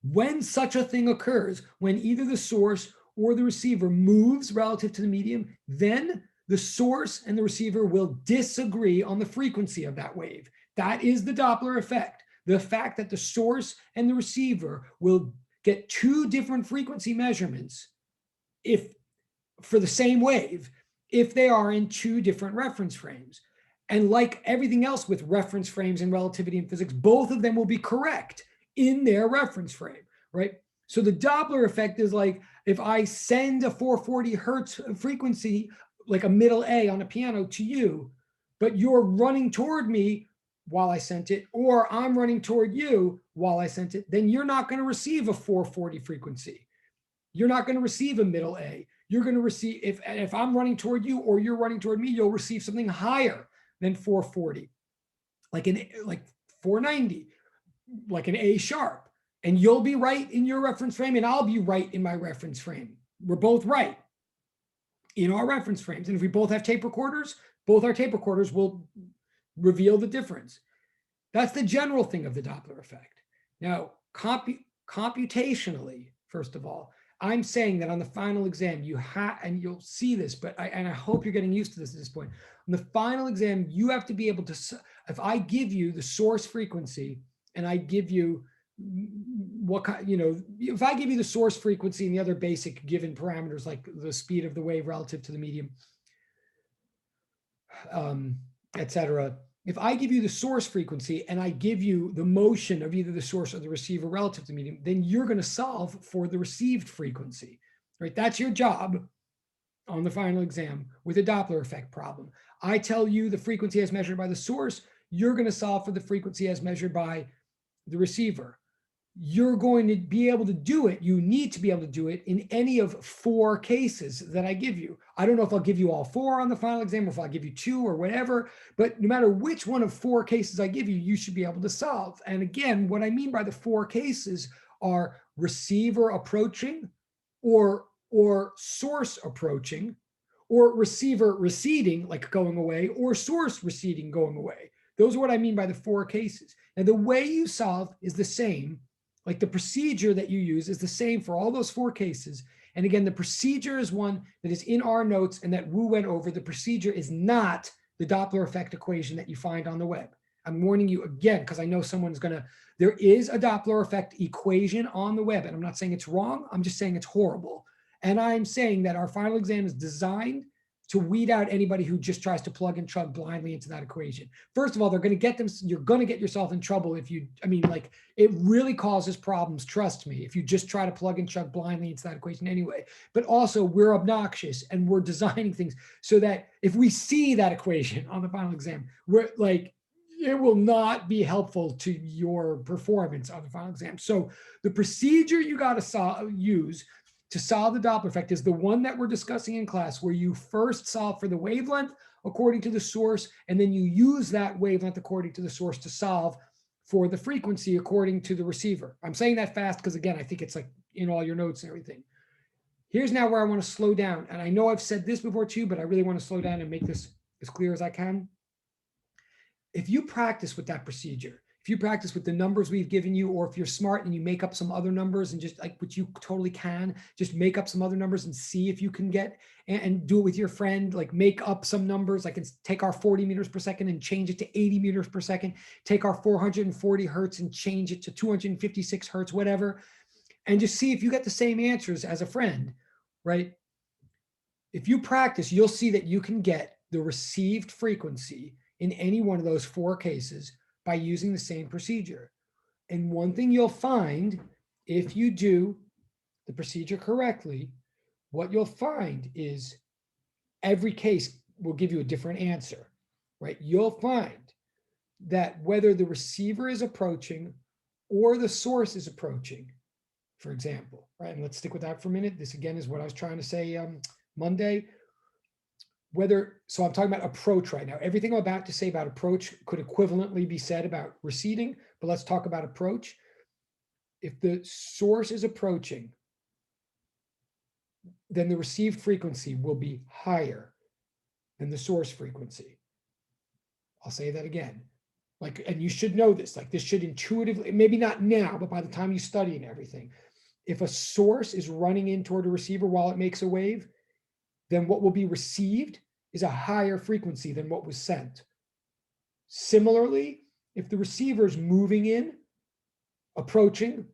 When such a thing occurs, when either the source or the receiver moves relative to the medium, then the source and the receiver will disagree on the frequency of that wave. That is the Doppler effect. The fact that the source and the receiver will get 2 different frequency measurements for the same wave if they are in 2 different reference frames. And like everything else with reference frames and relativity in physics, both of them will be correct in their reference frame, right? So the Doppler effect is like if I send a 440 hertz frequency, like a middle A on a piano to you, but you're running toward me while I sent it, or I'm running toward you while I sent it, then you're not going to receive a 440 frequency. You're not going to receive a middle A. You're going to receive, if I'm running toward you or you're running toward me, you'll receive something higher than 440, like 490, like an A sharp. And you'll be right in your reference frame, and I'll be right in my reference frame. We're both right in our reference frames. And if we both have tape recorders, both our tape recorders will reveal the difference. That's the general thing of the Doppler effect. Now, computationally, first of all, I'm saying that on the final exam, you have, and you'll see this, but I hope you're getting used to this at this point. On the final exam, you have to be able to, if I give you the source frequency and I give you what kind, if I give you the source frequency and the other basic given parameters, like the speed of the wave relative to the medium, etc. If I give you the source frequency and I give you the motion of either the source or the receiver relative to the medium, then you're going to solve for the received frequency, right? That's your job on the final exam with a Doppler effect problem. I tell you the frequency as measured by the source, you're going to solve for the frequency as measured by the receiver. You're going to be able to do it. You need to be able to do it in any of 4 cases that I give you. I don't know if I'll give you all 4 on the final exam, or if I'll give you 2 or whatever, but no matter which one of 4 cases I give you, you should be able to solve. And again, what I mean by the 4 cases are receiver approaching, or source approaching, or receiver receding, like going away, or source receding, going away. Those are what I mean by the 4 cases. And the way you solve is the same. Like the procedure that you use is the same for all those 4 cases. And again, the procedure is one that is in our notes and that Wu went over. The procedure is not the Doppler effect equation that you find on the web. I'm warning you again, because I know someone's there is a Doppler effect equation on the web. And I'm not saying it's wrong. I'm just saying it's horrible. And I'm saying that our final exam is designed to weed out anybody who just tries to plug and chug blindly into that equation. First of all, you're going to get yourself in trouble if you, it really causes problems, trust me, if you just try to plug and chug blindly into that equation anyway. But also, we're obnoxious and we're designing things so that if we see that equation on the final exam, we're like, it will not be helpful to your performance on the final exam. So the procedure you got to use to solve the Doppler effect is the one that we're discussing in class, where you first solve for the wavelength according to the source, and then you use that wavelength according to the source to solve for the frequency according to the receiver. I'm saying that fast because, again, I think it's like in all your notes and everything. Here's now where I want to slow down. And I know I've said this before too, but I really want to slow down and make this as clear as I can. If you practice with that procedure, if you practice with the numbers we've given you, or if you're smart and you make up some other numbers and just like, which you totally can, just make up some other numbers and see if you can get, and do it with your friend, like make up some numbers, like take our 40 meters per second and change it to 80 meters per second, take our 440 hertz and change it to 256 hertz, whatever, and just see if you get the same answers as a friend, right? If you practice, you'll see that you can get the received frequency in any one of those 4 cases by using the same procedure. And one thing you'll find, if you do the procedure correctly, what you'll find is every case will give you a different answer, right? You'll find that whether the receiver is approaching or the source is approaching, for example, right? And let's stick with that for a minute. This again is what I was trying to say Monday. So I'm talking about approach right now. Everything I'm about to say about approach could equivalently be said about receding, but let's talk about approach. If the source is approaching, then the received frequency will be higher than the source frequency. I'll say that again. And you should know this, this should intuitively, maybe not now, but by the time you study and everything, if a source is running in toward a receiver while it makes a wave, then what will be received is a higher frequency than what was sent. Similarly, if the receiver is moving in, approaching,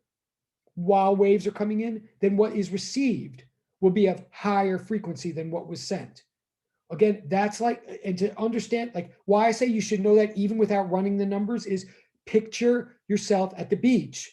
while waves are coming in, then what is received will be of higher frequency than what was sent. Again, that's and to understand, why I say you should know that even without running the numbers is picture yourself at the beach.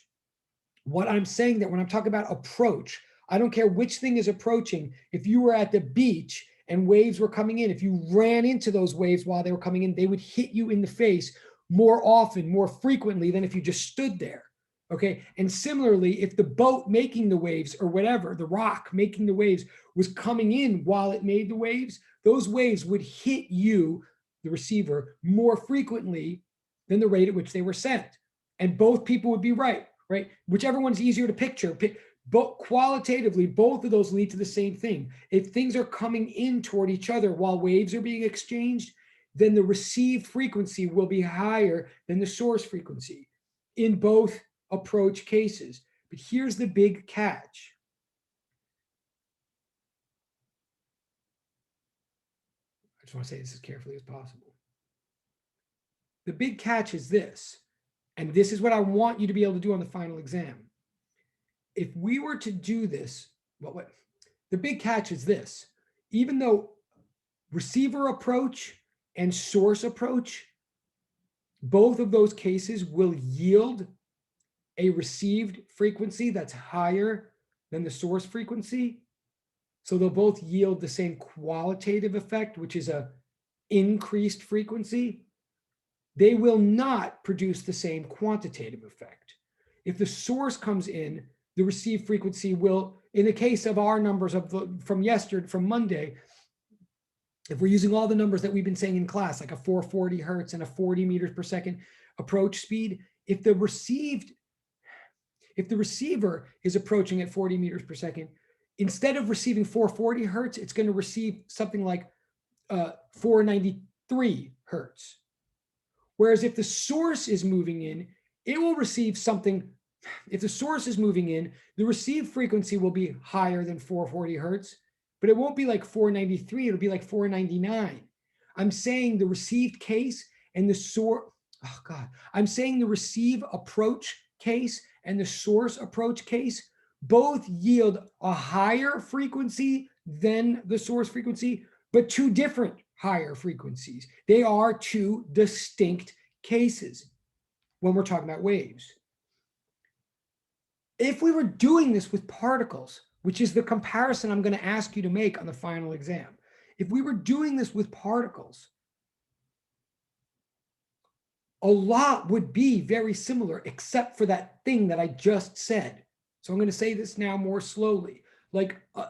What I'm saying that when I'm talking about approach, I don't care which thing is approaching. If you were at the beach and waves were coming in, if you ran into those waves while they were coming in, they would hit you in the face more often, more frequently than if you just stood there. Okay. And similarly, if the boat making the waves or whatever, the rock making the waves was coming in while it made the waves, those waves would hit you, the receiver, more frequently than the rate at which they were sent. And both people would be right? Whichever one's easier to picture. But qualitatively, both of those lead to the same thing. If things are coming in toward each other while waves are being exchanged, then the received frequency will be higher than the source frequency in both approach cases. But here's the big catch. I just want to say this as carefully as possible. The big catch is this, and this is what I want you to be able to do on the final exam. If we were to do this, well, the big catch is this. Even though receiver approach and source approach, both of those cases will yield a received frequency that's higher than the source frequency. So they'll both yield the same qualitative effect, which is a increased frequency. They will not produce the same quantitative effect. If the source comes in, the received frequency will, in the case of our numbers from Monday, if we're using all the numbers that we've been saying in class, like a 440 hertz and a 40 meters per second approach speed, if the receiver is approaching at 40 meters per second, instead of receiving 440 hertz, it's going to receive something like 493 hertz. Whereas if the source is moving in, it will receive something. If the source is moving in, the received frequency will be higher than 440 hertz, but it won't be like 493. It'll be like 499. I'm saying the received case and the source. Oh God, I'm saying the receive approach case and the source approach case both yield a higher frequency than the source frequency, but two different higher frequencies. They are two distinct cases when we're talking about waves. If we were doing this with particles, which is the comparison I'm going to ask you to make on the final exam, if we were doing this with particles, a lot would be very similar, except for that thing that I just said. So I'm going to say this now more slowly.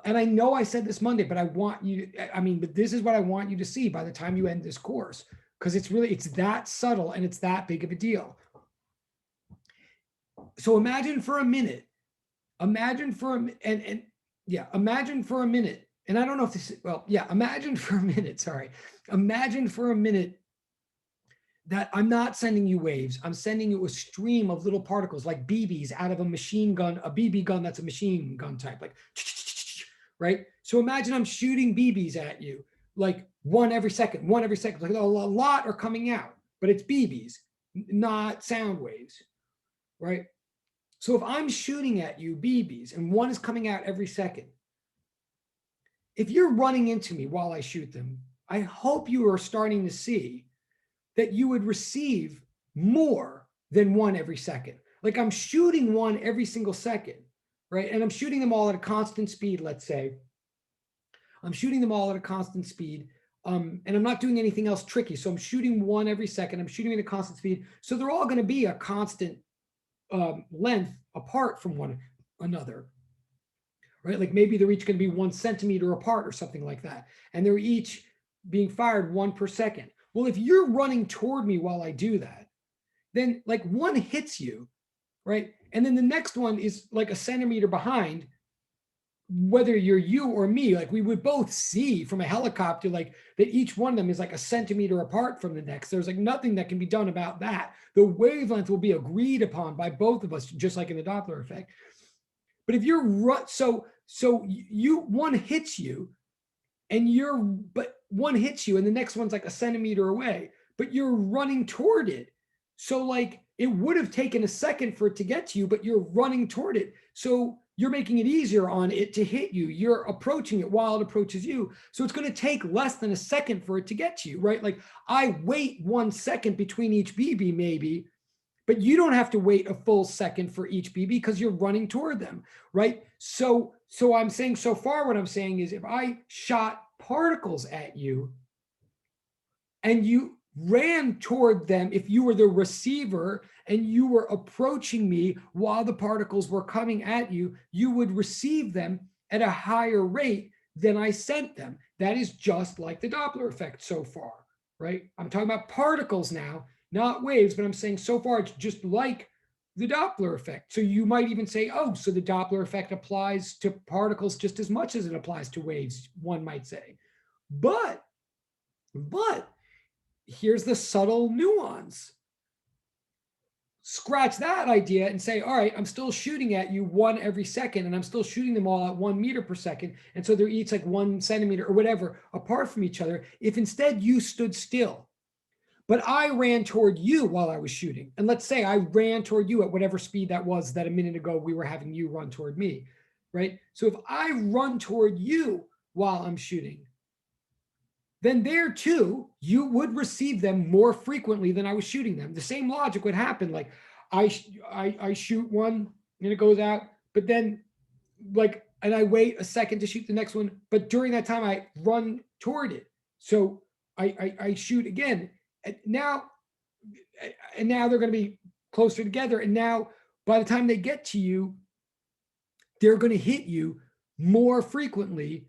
And I know I said this Monday, but I want you, but this is what I want you to see by the time you end this course, because it's that subtle and it's that big of a deal. So imagine for a minute, imagine for a minute, and I don't know if this, imagine for a minute that I'm not sending you waves. I'm sending you a stream of little particles like BBs out of a machine gun, a BB gun that's a machine gun type, like, right? So imagine I'm shooting BBs at you, like one every second, like a lot are coming out, but it's BBs, not sound waves, right? So if I'm shooting at you BBs and one is coming out every second, if you're running into me while I shoot them, I hope you are starting to see that you would receive more than one every second. Like I'm shooting one every single second, right? And I'm shooting them all at a constant speed, let's say. I'm shooting them all at a constant speed. And I'm not doing anything else tricky. So I'm shooting one every second. I'm shooting at a constant speed. So they're all going to be a constant length apart from one another, right? Like maybe they're each going to be 1 centimeter apart or something like that. And they're each being fired 1 per second. Well, if you're running toward me while I do that, then like one hits you, right? And then the next one is like a centimeter behind, whether you're you or me. Like we would both see from a helicopter, like that each one of them is like a centimeter apart from the next. There's like nothing that can be done about that. The wavelength will be agreed upon by both of us, just like in the Doppler effect. But if you're so one hits you, but one hits you and the next one's like a centimeter away, but you're running toward it. So like it would have taken a second for it to get to you, but you're running toward it. So you're making it easier on it to hit you. You're approaching it while it approaches you. So it's going to take less than a second for it to get to you, right? Like I wait 1 second between each BB maybe, but you don't have to wait a full second for each BB because you're running toward them, right? So I'm saying so far what I'm saying is if I shot particles at you and you ran toward them, if you were the receiver and you were approaching me while the particles were coming at you, you would receive them at a higher rate than I sent them. That is just like the Doppler effect so far, right? I'm talking about particles now, not waves, but I'm saying so far it's just like the Doppler effect. So you might even say, oh, so the Doppler effect applies to particles just as much as it applies to waves, one might say. But here's the subtle nuance. Scratch that idea and say, all right, I'm still shooting at you one every second, and I'm still shooting them all at 1 meter per second. And so they're each like 1 centimeter or whatever apart from each other. If instead you stood still, but I ran toward you while I was shooting, and let's say I ran toward you at whatever speed that was that a minute ago we were having you run toward me, right? So if I run toward you while I'm shooting, then there too, you would receive them more frequently than I was shooting them. The same logic would happen. Like I shoot one and it goes out, but then and I wait a second to shoot the next one. But during that time, I run toward it. So I shoot again. And now they're going to be closer together. And now by the time they get to you, they're going to hit you more frequently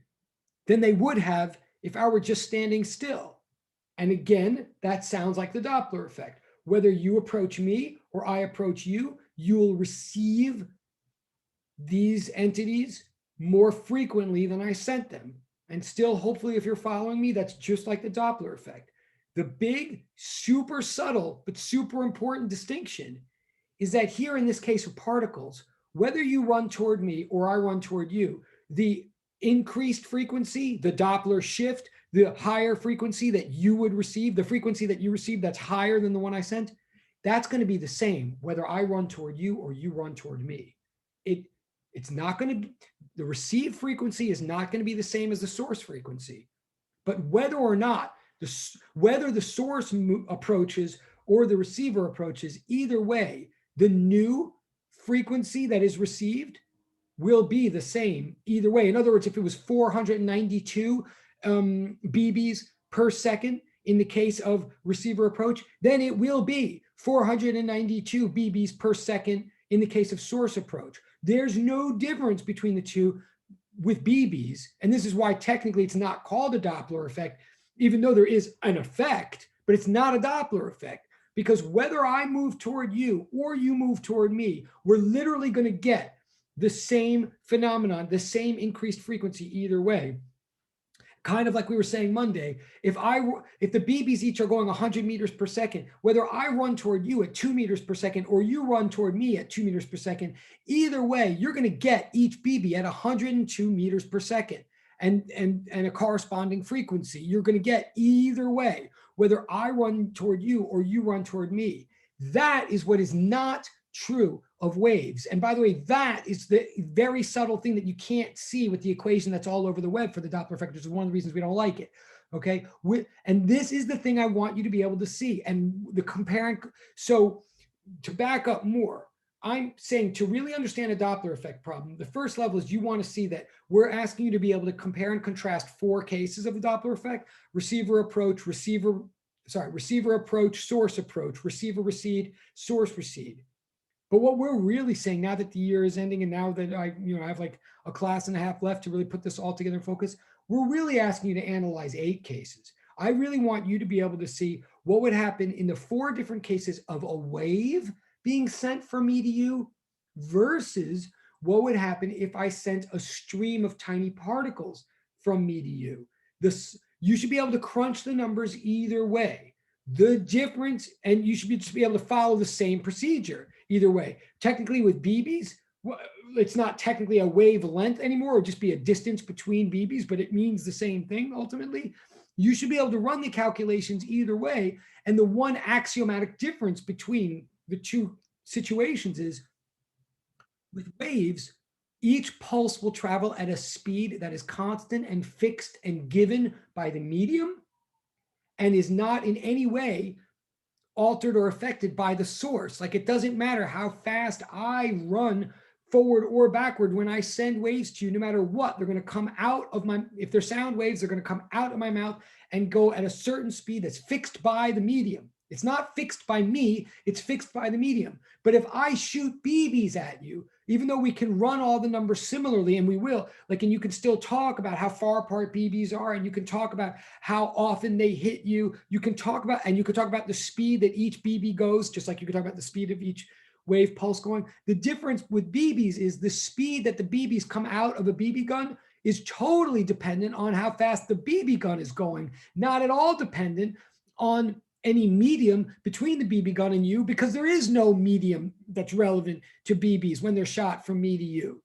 than they would have if I were just standing still. And again, that sounds like the Doppler effect. Whether you approach me or I approach you, you will receive these entities more frequently than I sent them. And still, hopefully, if you're following me, that's just like the Doppler effect. The big, super subtle, but super important distinction is that here in this case of particles, whether you run toward me or I run toward you, the increased frequency, the Doppler shift, the higher frequency that you would receive, the frequency that you receive that's higher than the one I sent, that's going to be the same whether I run toward you or you run toward me. It's not going to be, the received frequency is not going to be the same as the source frequency. But whether or not, whether the source approaches or the receiver approaches, either way, the new frequency that is received will be the same either way. In other words, if it was 492 BBs per second in the case of receiver approach, then it will be 492 BBs per second in the case of source approach. There's no difference between the two with BBs. And this is why technically it's not called a Doppler effect, even though there is an effect, but it's not a Doppler effect. Because whether I move toward you or you move toward me, we're literally going to get the same phenomenon, the same increased frequency either way. Kind of like we were saying Monday, if the BBs each are going 100 meters per second, whether I run toward you at 2 meters per second or you run toward me at 2 meters per second, either way, you're going to get each BB at 102 meters per second and a corresponding frequency. You're going to get either way, whether I run toward you or you run toward me. That is what is not true of waves. And by the way, that is the very subtle thing that you can't see with the equation that's all over the web for the Doppler effect, which is one of the reasons we don't like it. Okay. And this is the thing I want you to be able to see. And the comparing. So to back up more, I'm saying to really understand a Doppler effect problem, the first level is you want to see that we're asking you to be able to compare and contrast 4 cases of the Doppler effect: receiver approach, receiver approach, source approach, receiver recede, source recede. But what we're really saying now that the year is ending and now that I have like a class and a half left to really put this all together and focus, we're really asking you to analyze 8 cases. I really want you to be able to see what would happen in the 4 different cases of a wave being sent from me to you versus what would happen if I sent a stream of tiny particles from me to you. You should be able to crunch the numbers either way. The difference, and you should just be able to follow the same procedure either way. Technically with BBs, it's not technically a wavelength anymore, it would just be a distance between BBs, but it means the same thing ultimately. You should be able to run the calculations either way. And the one axiomatic difference between the 2 situations is with waves, each pulse will travel at a speed that is constant and fixed and given by the medium and is not in any way altered or affected by the source. Like it doesn't matter how fast I run forward or backward when I send waves to you, no matter what, they're going to come out of if they're sound waves, they're going to come out of my mouth and go at a certain speed that's fixed by the medium. It's not fixed by me, it's fixed by the medium. But if I shoot BBs at you, even though we can run all the numbers similarly, and we will, and you can still talk about how far apart BBs are, and you can talk about how often they hit you. You can talk about the speed that each BB goes, just like you can talk about the speed of each wave pulse going. The difference with BBs is the speed that the BBs come out of a BB gun is totally dependent on how fast the BB gun is going, not at all dependent on any medium between the BB gun and you, because there is no medium that's relevant to BBs when they're shot from me to you.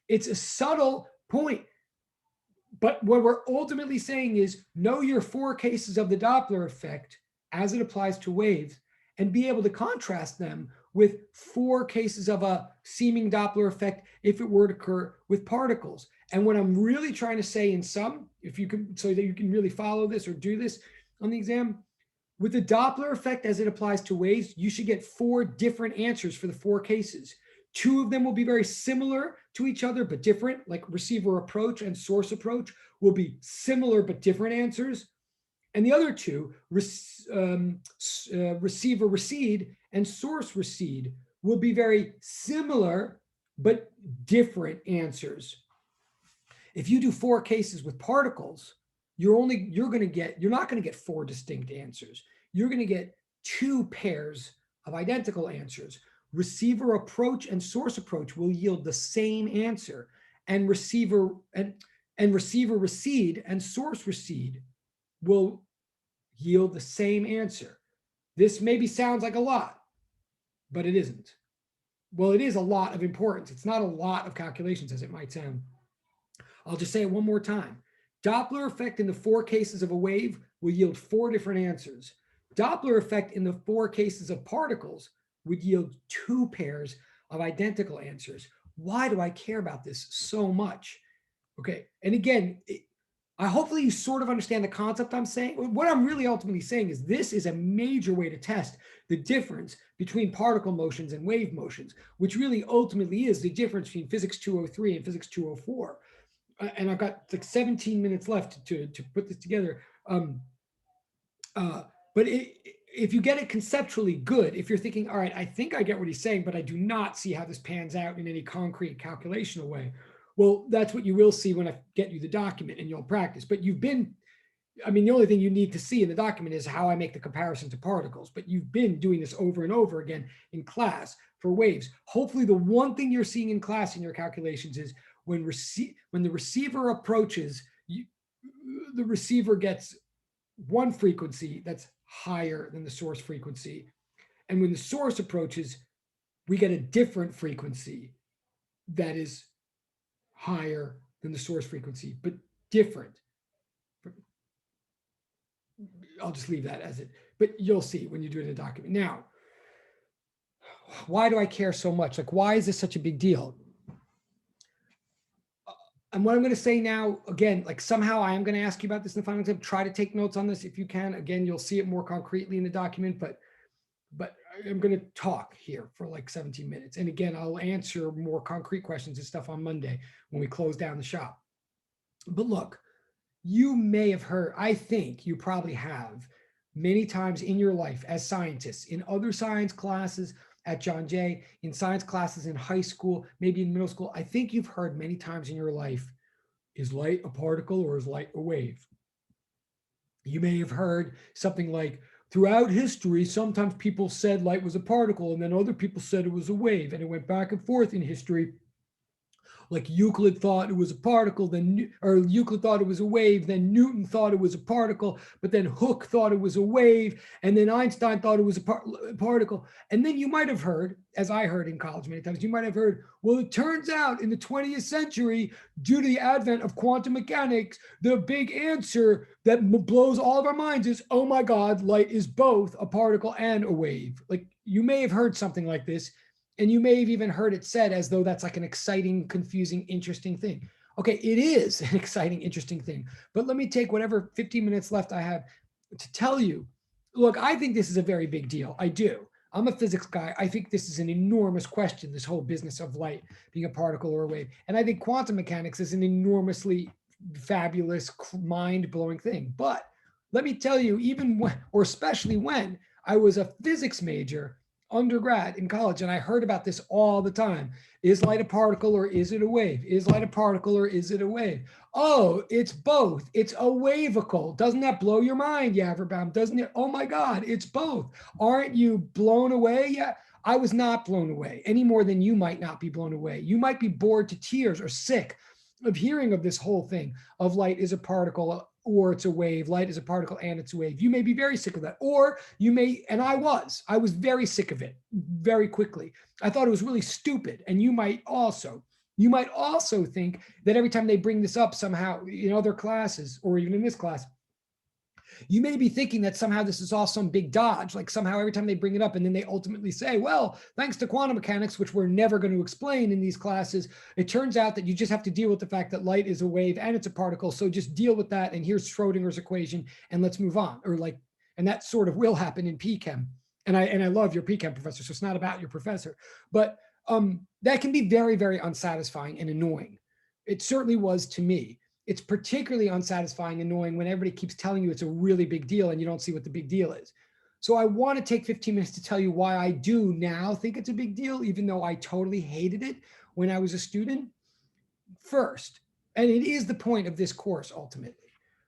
It's a subtle point. But what we're ultimately saying is know your 4 cases of the Doppler effect as it applies to waves and be able to contrast them with 4 cases of a seeming Doppler effect if it were to occur with particles. And what I'm really trying to say in sum, if you can, so that you can really follow this or do this on the exam, with the Doppler effect as it applies to waves, you should get 4 different answers for the 4 cases. 2 of them will be very similar to each other, but different, like receiver approach and source approach will be similar, but different answers. And the other 2, receiver recede and source recede, will be very similar, but different answers. If you do 4 cases with particles, you're not going to get 4 distinct answers. You're going to get 2 pairs of identical answers. Receiver approach and source approach will yield the same answer, and receiver recede and source recede will yield the same answer. This maybe sounds like a lot, but it isn't. Well, it is a lot of importance. It's not a lot of calculations as it might sound. I'll just say it one more time. Doppler effect in the 4 cases of a wave will yield 4 different answers. Doppler effect in the 4 cases of particles would yield 2 pairs of identical answers. Why do I care about this so much? Okay, and again, I hopefully you sort of understand the concept I'm saying. What I'm really ultimately saying is this is a major way to test the difference between particle motions and wave motions, which really ultimately is the difference between physics 203 and physics 204. And I've got like 17 minutes left to put this together. But if you get it conceptually good, if you're thinking, all right, I think I get what he's saying, but I do not see how this pans out in any concrete calculational way. Well, that's what you will see when I get you the document and you'll practice. But the only thing you need to see in the document is how I make the comparison to particles. But you've been doing this over and over again in class for waves. Hopefully the one thing you're seeing in class in your calculations is when the receiver approaches, the receiver gets one frequency that's higher than the source frequency. And when the source approaches, we get a different frequency that is higher than the source frequency, but different. I'll just leave that as it, but you'll see when you do it in a document. Now, why do I care so much? Like, why is this such a big deal? And what I'm going to say now, again, like somehow I am going to ask you about this in the final exam. Try to take notes on this if you can. Again, you'll see it more concretely in the document, but I'm going to talk here for like 17 minutes. And again, I'll answer more concrete questions and stuff on Monday when we close down the shop. But look, you may have heard, I think you probably have many times in your life as scientists, in other science classes, at John Jay, in science classes in high school, maybe in middle school, I think you've heard many times in your life, is light a particle or is light a wave? You may have heard something like, throughout history, sometimes people said light was a particle and then other people said it was a wave, and it went back and forth in history. Like Euclid thought it was a particle, or Euclid thought it was a wave, then Newton thought it was a particle, but then Hooke thought it was a wave, and then Einstein thought it was a particle. And then you might have heard, as I heard in college many times, you might have heard, well, it turns out in the 20th century, due to the advent of quantum mechanics, the big answer that blows all of our minds is, oh my God, light is both a particle and a wave. Like you may have heard something like this. And you may have even heard it said as though that's like an exciting, confusing, interesting thing. Okay, it is an exciting, interesting thing. But let me take whatever 15 minutes left I have to tell you, look, I think this is a very big deal. I do. I'm a physics guy. I think this is an enormous question, this whole business of light being a particle or a wave. And I think quantum mechanics is an enormously fabulous, mind-blowing thing. But let me tell you, even when, or especially when I was a physics major, undergrad in college, and I heard about this all the time. Is light a particle or is it a wave? Is light a particle or is it a wave? Oh, it's both. It's a wavicle. Doesn't that blow your mind, Yaverbaum? Doesn't it? Oh my God, it's both. Aren't you blown away? Yeah, I was not blown away any more than you might not be blown away. You might be bored to tears or sick of hearing of this whole thing of light is a particle or it's a wave, light is a particle and it's a wave. You may be very sick of that, or you may, and I was very sick of it very quickly. I thought it was really stupid. And you might also think that every time they bring this up somehow in other classes, or even in this class, you may be thinking that somehow this is all some big dodge, like somehow every time they bring it up and then they ultimately say, well, thanks to quantum mechanics, which we're never going to explain in these classes, it turns out that you just have to deal with the fact that light is a wave and it's a particle. So just deal with that. And here's Schrodinger's equation and let's move on. Or like, and that sort of will happen in PChem. And I love your PChem professor, so it's not about your professor, but that can be very, very unsatisfying and annoying. It certainly was to me. It's particularly unsatisfying and annoying when everybody keeps telling you it's a really big deal and you don't see what the big deal is. So I want to take 15 minutes to tell you why I do now think it's a big deal, even though I totally hated it when I was a student. First, and it is the point of this course ultimately.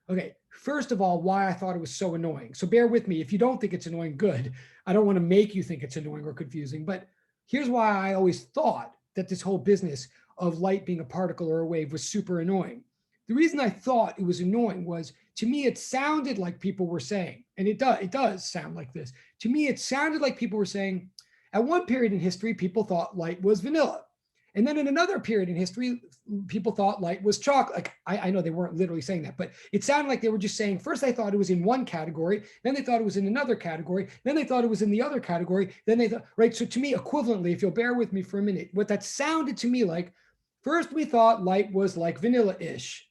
Okay, first of all, why I thought it was so annoying. So bear with me. If you don't think it's annoying, good. I don't want to make you think it's annoying or confusing, but here's why I always thought that this whole business of light being a particle or a wave was super annoying. The reason I thought it was annoying was, to me, it sounded like people were saying, and it does sound like this. To me, it sounded like people were saying, at one period in history, people thought light was vanilla. And then in another period in history, people thought light was chocolate. Like, I know they weren't literally saying that, but it sounded like they were just saying, first they thought it was in one category, then they thought it was in another category, then they thought it was in the other category, then they thought, right? So to me, equivalently, if you'll bear with me for a minute, what that sounded to me like, first we thought light was like vanilla-ish.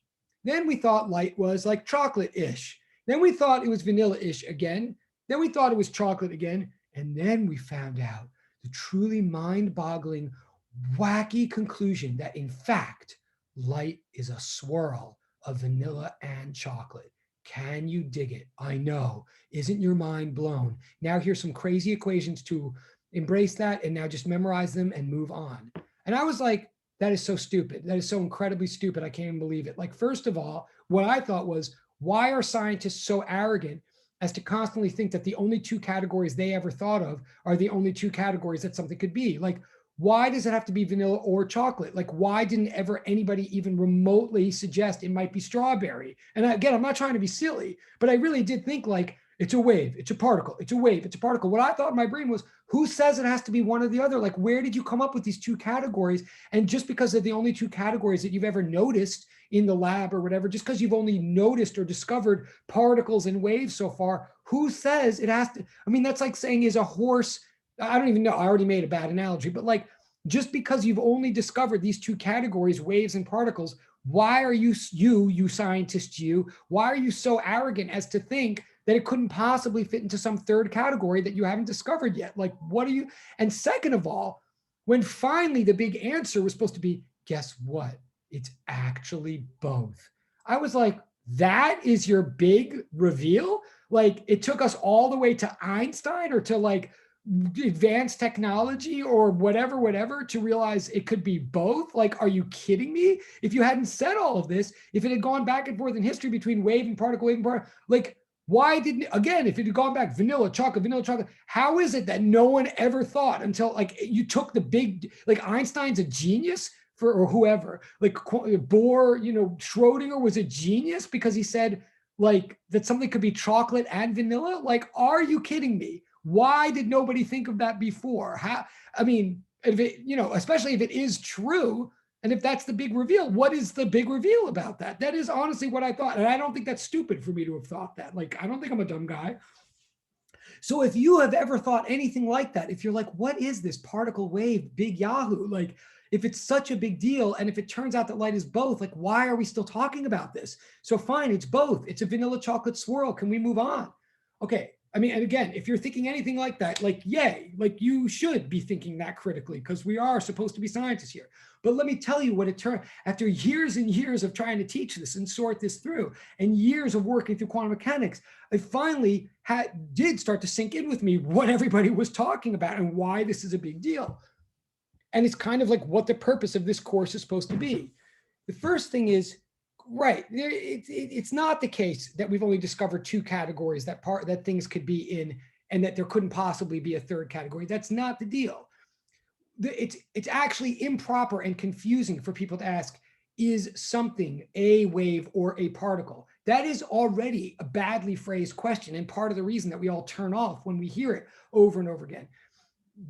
Then we thought light was like chocolate-ish. Then we thought it was vanilla-ish again. Then we thought it was chocolate again. And then we found out the truly mind-boggling, wacky conclusion that in fact, light is a swirl of vanilla and chocolate. Can you dig it? I know. Isn't your mind blown? Now here's some crazy equations to embrace that, and now just memorize them and move on. And I was like, that is so stupid. That is so incredibly stupid. I can't even believe it. Like, first of all, what I thought was, why are scientists so arrogant as to constantly think that the only two categories they ever thought of are the only two categories that something could be? Like, why does it have to be vanilla or chocolate? Like, why didn't ever anybody even remotely suggest it might be strawberry? And again, I'm not trying to be silly, but I really did think like, it's a wave, it's a particle, it's a wave, it's a particle. What I thought in my brain was, who says it has to be one or the other? Like, where did you come up with these two categories? And just because they're the only two categories that you've ever noticed in the lab or whatever, just because you've only noticed or discovered particles and waves so far, who says it has to? I mean, that's like saying, is a horse, I don't even know, I already made a bad analogy, but like, just because you've only discovered these two categories, waves and particles, why are you scientists, why are you so arrogant as to think that it couldn't possibly fit into some third category that you haven't discovered yet? Like, what are you? And second of all, when finally the big answer was supposed to be, guess what? It's actually both. I was like, that is your big reveal? Like, it took us all the way to Einstein or to like advanced technology or whatever to realize it could be both? Like, are you kidding me? If you hadn't said all of this, if it had gone back and forth in history between wave and particle, like, why didn't, again, if it had gone back vanilla, chocolate, how is it that no one ever thought until like you took the big, like Einstein's a genius for, or whoever, like Bohr, Schrodinger was a genius because he said like that something could be chocolate and vanilla? Like, are you kidding me? Why did nobody think of that before? How, I mean, if it, especially if it is true, and if that's the big reveal, what is the big reveal about that? That is honestly what I thought. And I don't think that's stupid for me to have thought that. Like, I don't think I'm a dumb guy. So if you have ever thought anything like that, if you're like, what is this particle wave, big Yahoo? Like, if it's such a big deal, and if it turns out that light is both, like, why are we still talking about this? So fine, it's both. It's a vanilla chocolate swirl. Can we move on? Okay. I mean, and again, if you're thinking anything like that, like, yay, like you should be thinking that critically because we are supposed to be scientists here. But let me tell you what it turned, after years and years of trying to teach this and sort this through and years of working through quantum mechanics, I finally did start to sink in with me what everybody was talking about and why this is a big deal. And it's kind of like what the purpose of this course is supposed to be. The first thing is, right, it's not the case that we've only discovered two categories that things could be in, and that there couldn't possibly be a third category. That's not the deal. It's actually improper and confusing for people to ask, is something a wave or a particle? That is already a badly phrased question, and part of the reason that we all turn off when we hear it over and over again.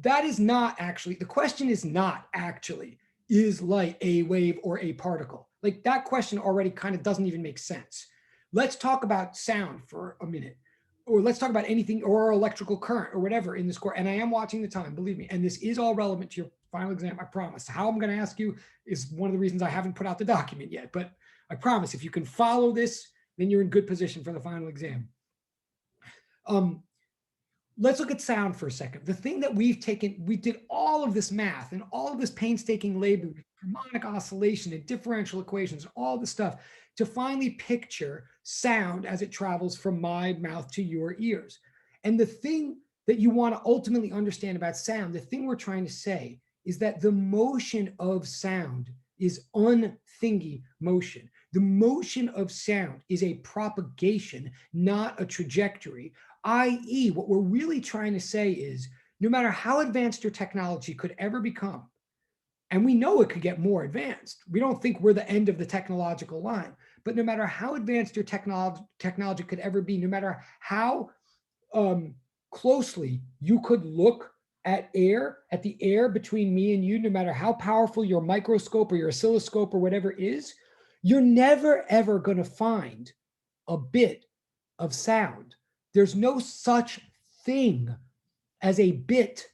That is not actually, the question is not actually, is light a wave or a particle? Like, that question already kind of doesn't even make sense. Let's talk about sound for a minute, or let's talk about anything, or electrical current or whatever in this course. And I am watching the time, believe me, and this is all relevant to your final exam, I promise. How I'm going to ask you is one of the reasons I haven't put out the document yet, but I promise if you can follow this, then you're in good position for the final exam. Let's look at sound for a second. The thing that we've taken, we did all of this math and all of this painstaking labor, harmonic oscillation and differential equations, all the stuff to finally picture sound as it travels from my mouth to your ears. And the thing that you want to ultimately understand about sound, the thing we're trying to say is that the motion of sound is unthingy motion. The motion of sound is a propagation, not a trajectory, i.e., what we're really trying to say is no matter how advanced your technology could ever become, and we know it could get more advanced. We don't think we're the end of the technological line, but no matter how advanced your technology could ever be, no matter how closely you could look at the air between me and you, no matter how powerful your microscope or your oscilloscope or whatever is, you're never, ever going to find a bit of sound. There's no such thing as a bit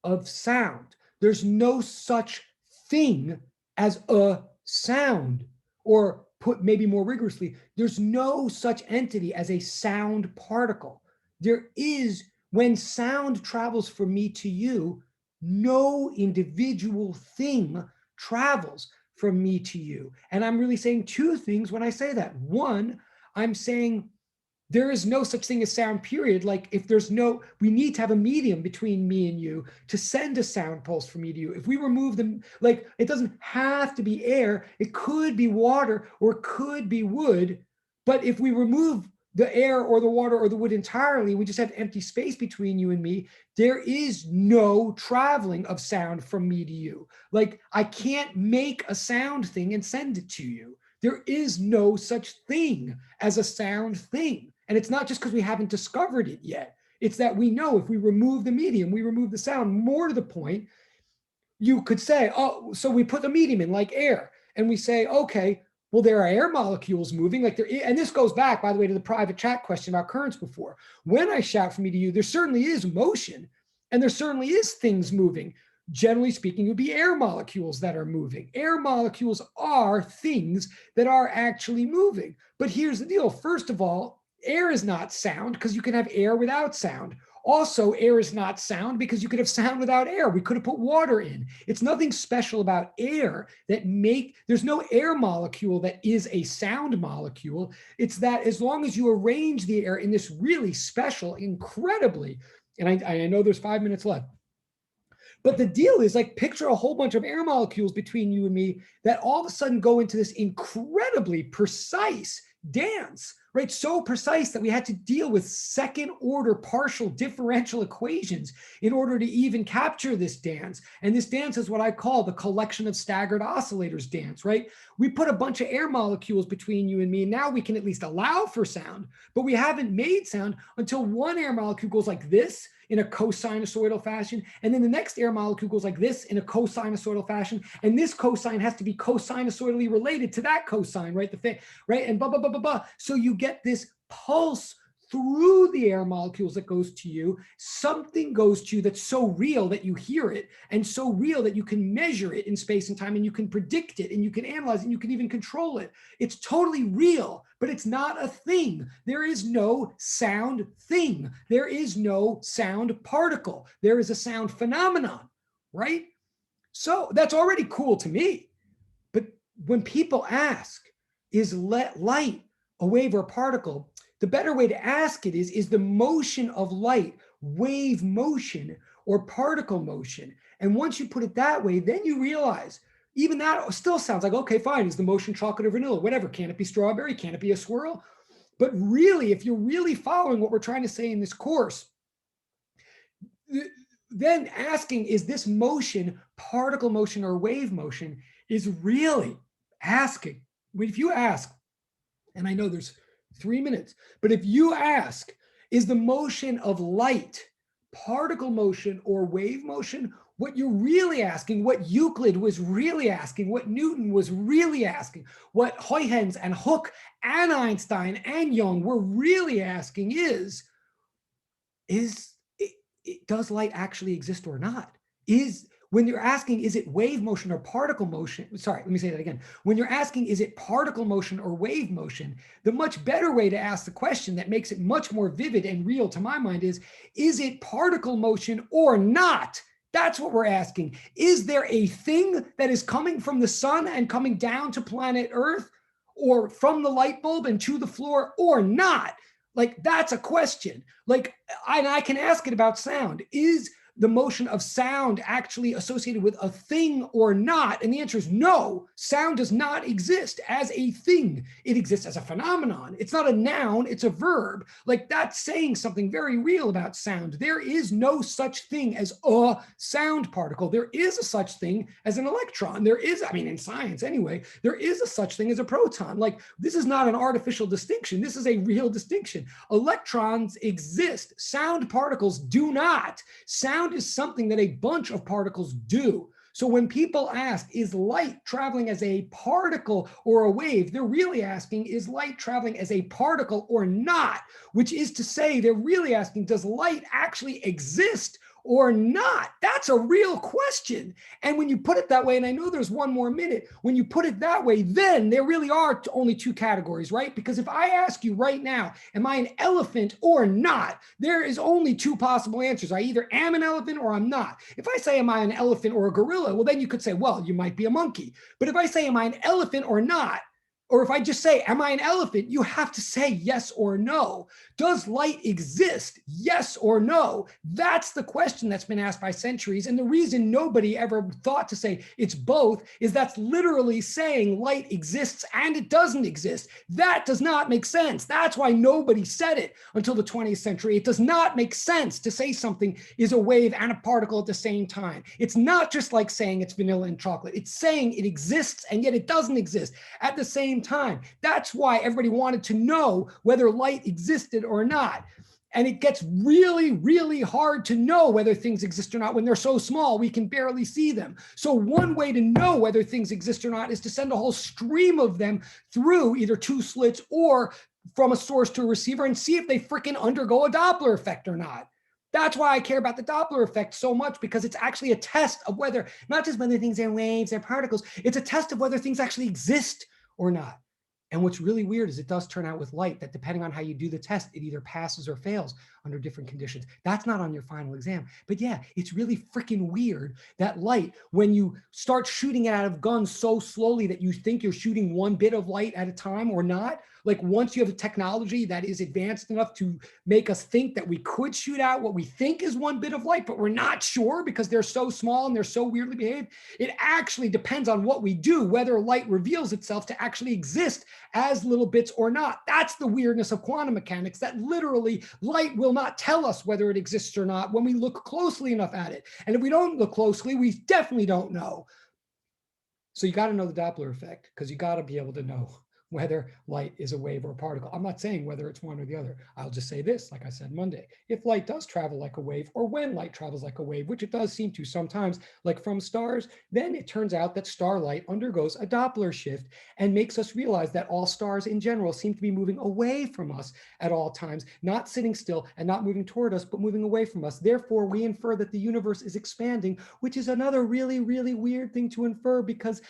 of sound. There's no such thing as a sound, or put maybe more rigorously, there's no such entity as a sound particle. There is, when sound travels from me to you, no individual thing travels from me to you. And I'm really saying two things when I say that. One, I'm saying there is no such thing as sound, period. Like, if there's no, we need to have a medium between me and you to send a sound pulse from me to you. If we remove them, like, it doesn't have to be air, it could be water or it could be wood. But if we remove the air or the water or the wood entirely, we just have empty space between you and me, there is no traveling of sound from me to you. Like, I can't make a sound thing and send it to you. There is no such thing as a sound thing. And it's not just because we haven't discovered it yet. It's that we know if we remove the medium, we remove the sound. More to the point, you could say, oh, so we put the medium in like air. And we say, okay, well, there are air molecules moving. Like there, and this goes back, by the way, to the private chat question about currents before. When I shout from me to you, there certainly is motion and there certainly is things moving. Generally speaking, it would be air molecules that are moving. Air molecules are things that are actually moving. But here's the deal. First of all, air is not sound because you can have air without sound. Also, air is not sound because you could have sound without air. We could have put water in. It's nothing special about air that there's no air molecule that is a sound molecule. It's that as long as you arrange the air in this really special, incredibly, and I know there's 5 minutes left, but the deal is, like, picture a whole bunch of air molecules between you and me that all of a sudden go into this incredibly precise dance, right? So precise that we had to deal with second order partial differential equations in order to even capture this dance. And this dance is what I call the collection of staggered oscillators dance, right? We put a bunch of air molecules between you and me, and now we can at least allow for sound, but we haven't made sound until one air molecule goes like this in a cosinusoidal fashion, and then the next air molecule goes like this in a cosinusoidal fashion, and this cosine has to be cosinusoidally related to that cosine, right? Right, and blah, blah, blah, blah, blah. So you get this pulse through the air molecules that goes to you. Something goes to you that's so real that you hear it, and so real that you can measure it in space and time, and you can predict it, and you can analyze it, and you can even control it. It's totally real, but it's not a thing. There is no sound thing. There is no sound particle. There is a sound phenomenon, right? So that's already cool to me. But when people ask, is light a wave or a particle? The better way to ask it is the motion of light wave motion or particle motion? And once you put it that way, then you realize even that still sounds like, okay, fine, is the motion chocolate or vanilla? Whatever, can it be strawberry? Can it be a swirl? But really, if you're really following what we're trying to say in this course, then asking, is this motion particle motion or wave motion, is really asking. If you ask, and I know there's 3 minutes. But if you ask, is the motion of light particle motion or wave motion? What you're really asking, what Euclid was really asking, what Newton was really asking, what Huygens and Hooke and Einstein and Young were really asking is does light actually exist or not? When you're asking, is it wave motion or particle motion? Sorry, let me say that again. When you're asking, is it particle motion or wave motion? The much better way to ask the question that makes it much more vivid and real to my mind is it particle motion or not? That's what we're asking. Is there a thing that is coming from the sun and coming down to planet Earth, or from the light bulb and to the floor, or not? Like, that's a question. Like, I can ask it about sound. Is the motion of sound actually associated with a thing or not? And the answer is no. Sound does not exist as a thing. It exists as a phenomenon. It's not a noun, it's a verb. Like, that's saying something very real about sound. There is no such thing as a sound particle. There is a such thing as an electron. There is, I mean, in science anyway, there is a such thing as a proton. Like, this is not an artificial distinction. This is a real distinction. Electrons exist. Sound particles do not. Sound is something that a bunch of particles do. So when people ask, is light traveling as a particle or a wave, they're really asking, is light traveling as a particle or not? Which is to say, they're really asking, does light actually exist or not? That's a real question. And when you put it that way, and I know there's one more minute, when you put it that way, then there really are only two categories, right? Because if I ask you right now, am I an elephant or not? There is only two possible answers. I either am an elephant or I'm not. If I say, am I an elephant or a gorilla? Well, then you could say, well, you might be a monkey. But if I say, am I an elephant or not? Or if I just say, am I an elephant? You have to say yes or no. Does light exist? Yes or no? That's the question that's been asked by centuries. And the reason nobody ever thought to say it's both is that's literally saying light exists and it doesn't exist. That does not make sense. That's why nobody said it until the 20th century. It does not make sense to say something is a wave and a particle at the same time. It's not just like saying it's vanilla and chocolate. It's saying it exists and yet it doesn't exist at the same time. That's why everybody wanted to know whether light existed or not. And it gets really, really hard to know whether things exist or not when they're so small we can barely see them. So one way to know whether things exist or not is to send a whole stream of them through either two slits or from a source to a receiver and see if they freaking undergo a Doppler effect or not. That's why I care about the Doppler effect so much, because it's actually a test of whether, not just whether things are waves or particles, it's a test of whether things actually exist or not. And what's really weird is it does turn out with light that depending on how you do the test, it either passes or fails under different conditions. That's not on your final exam. But yeah, it's really freaking weird that light, when you start shooting it out of guns so slowly that you think you're shooting one bit of light at a time or not, like once you have a technology that is advanced enough to make us think that we could shoot out what we think is one bit of light, but we're not sure because they're so small and they're so weirdly behaved, it actually depends on what we do, whether light reveals itself to actually exist as little bits or not. That's the weirdness of quantum mechanics, that literally light will not tell us whether it exists or not when we look closely enough at it. And if we don't look closely, we definitely don't know. So you got to know the Doppler effect, because you got to be able to know whether light is a wave or a particle. I'm not saying whether it's one or the other. I'll just say this, like I said Monday, if light does travel like a wave, or when light travels like a wave, which it does seem to sometimes, like from stars, then it turns out that starlight undergoes a Doppler shift and makes us realize that all stars in general seem to be moving away from us at all times, not sitting still and not moving toward us, but moving away from us. Therefore, we infer that the universe is expanding, which is another really, really weird thing to infer, because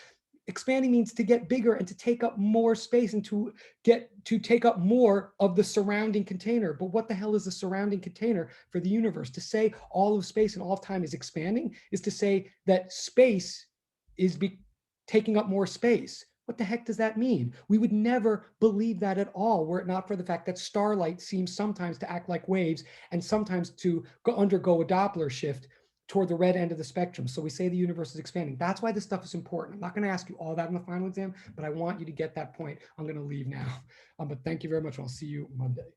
expanding means to get bigger and to take up more space and to take up more of the surrounding container. But what the hell is the surrounding container for the universe? To say all of space and all of time is expanding is to say that space is taking up more space. What the heck does that mean? We would never believe that at all were it not for the fact that starlight seems sometimes to act like waves and sometimes to undergo a Doppler shift toward the red end of the spectrum. So we say the universe is expanding. That's why this stuff is important. I'm not going to ask you all that in the final exam, but I want you to get that point. I'm going to leave now. But thank you very much. I'll see you Monday.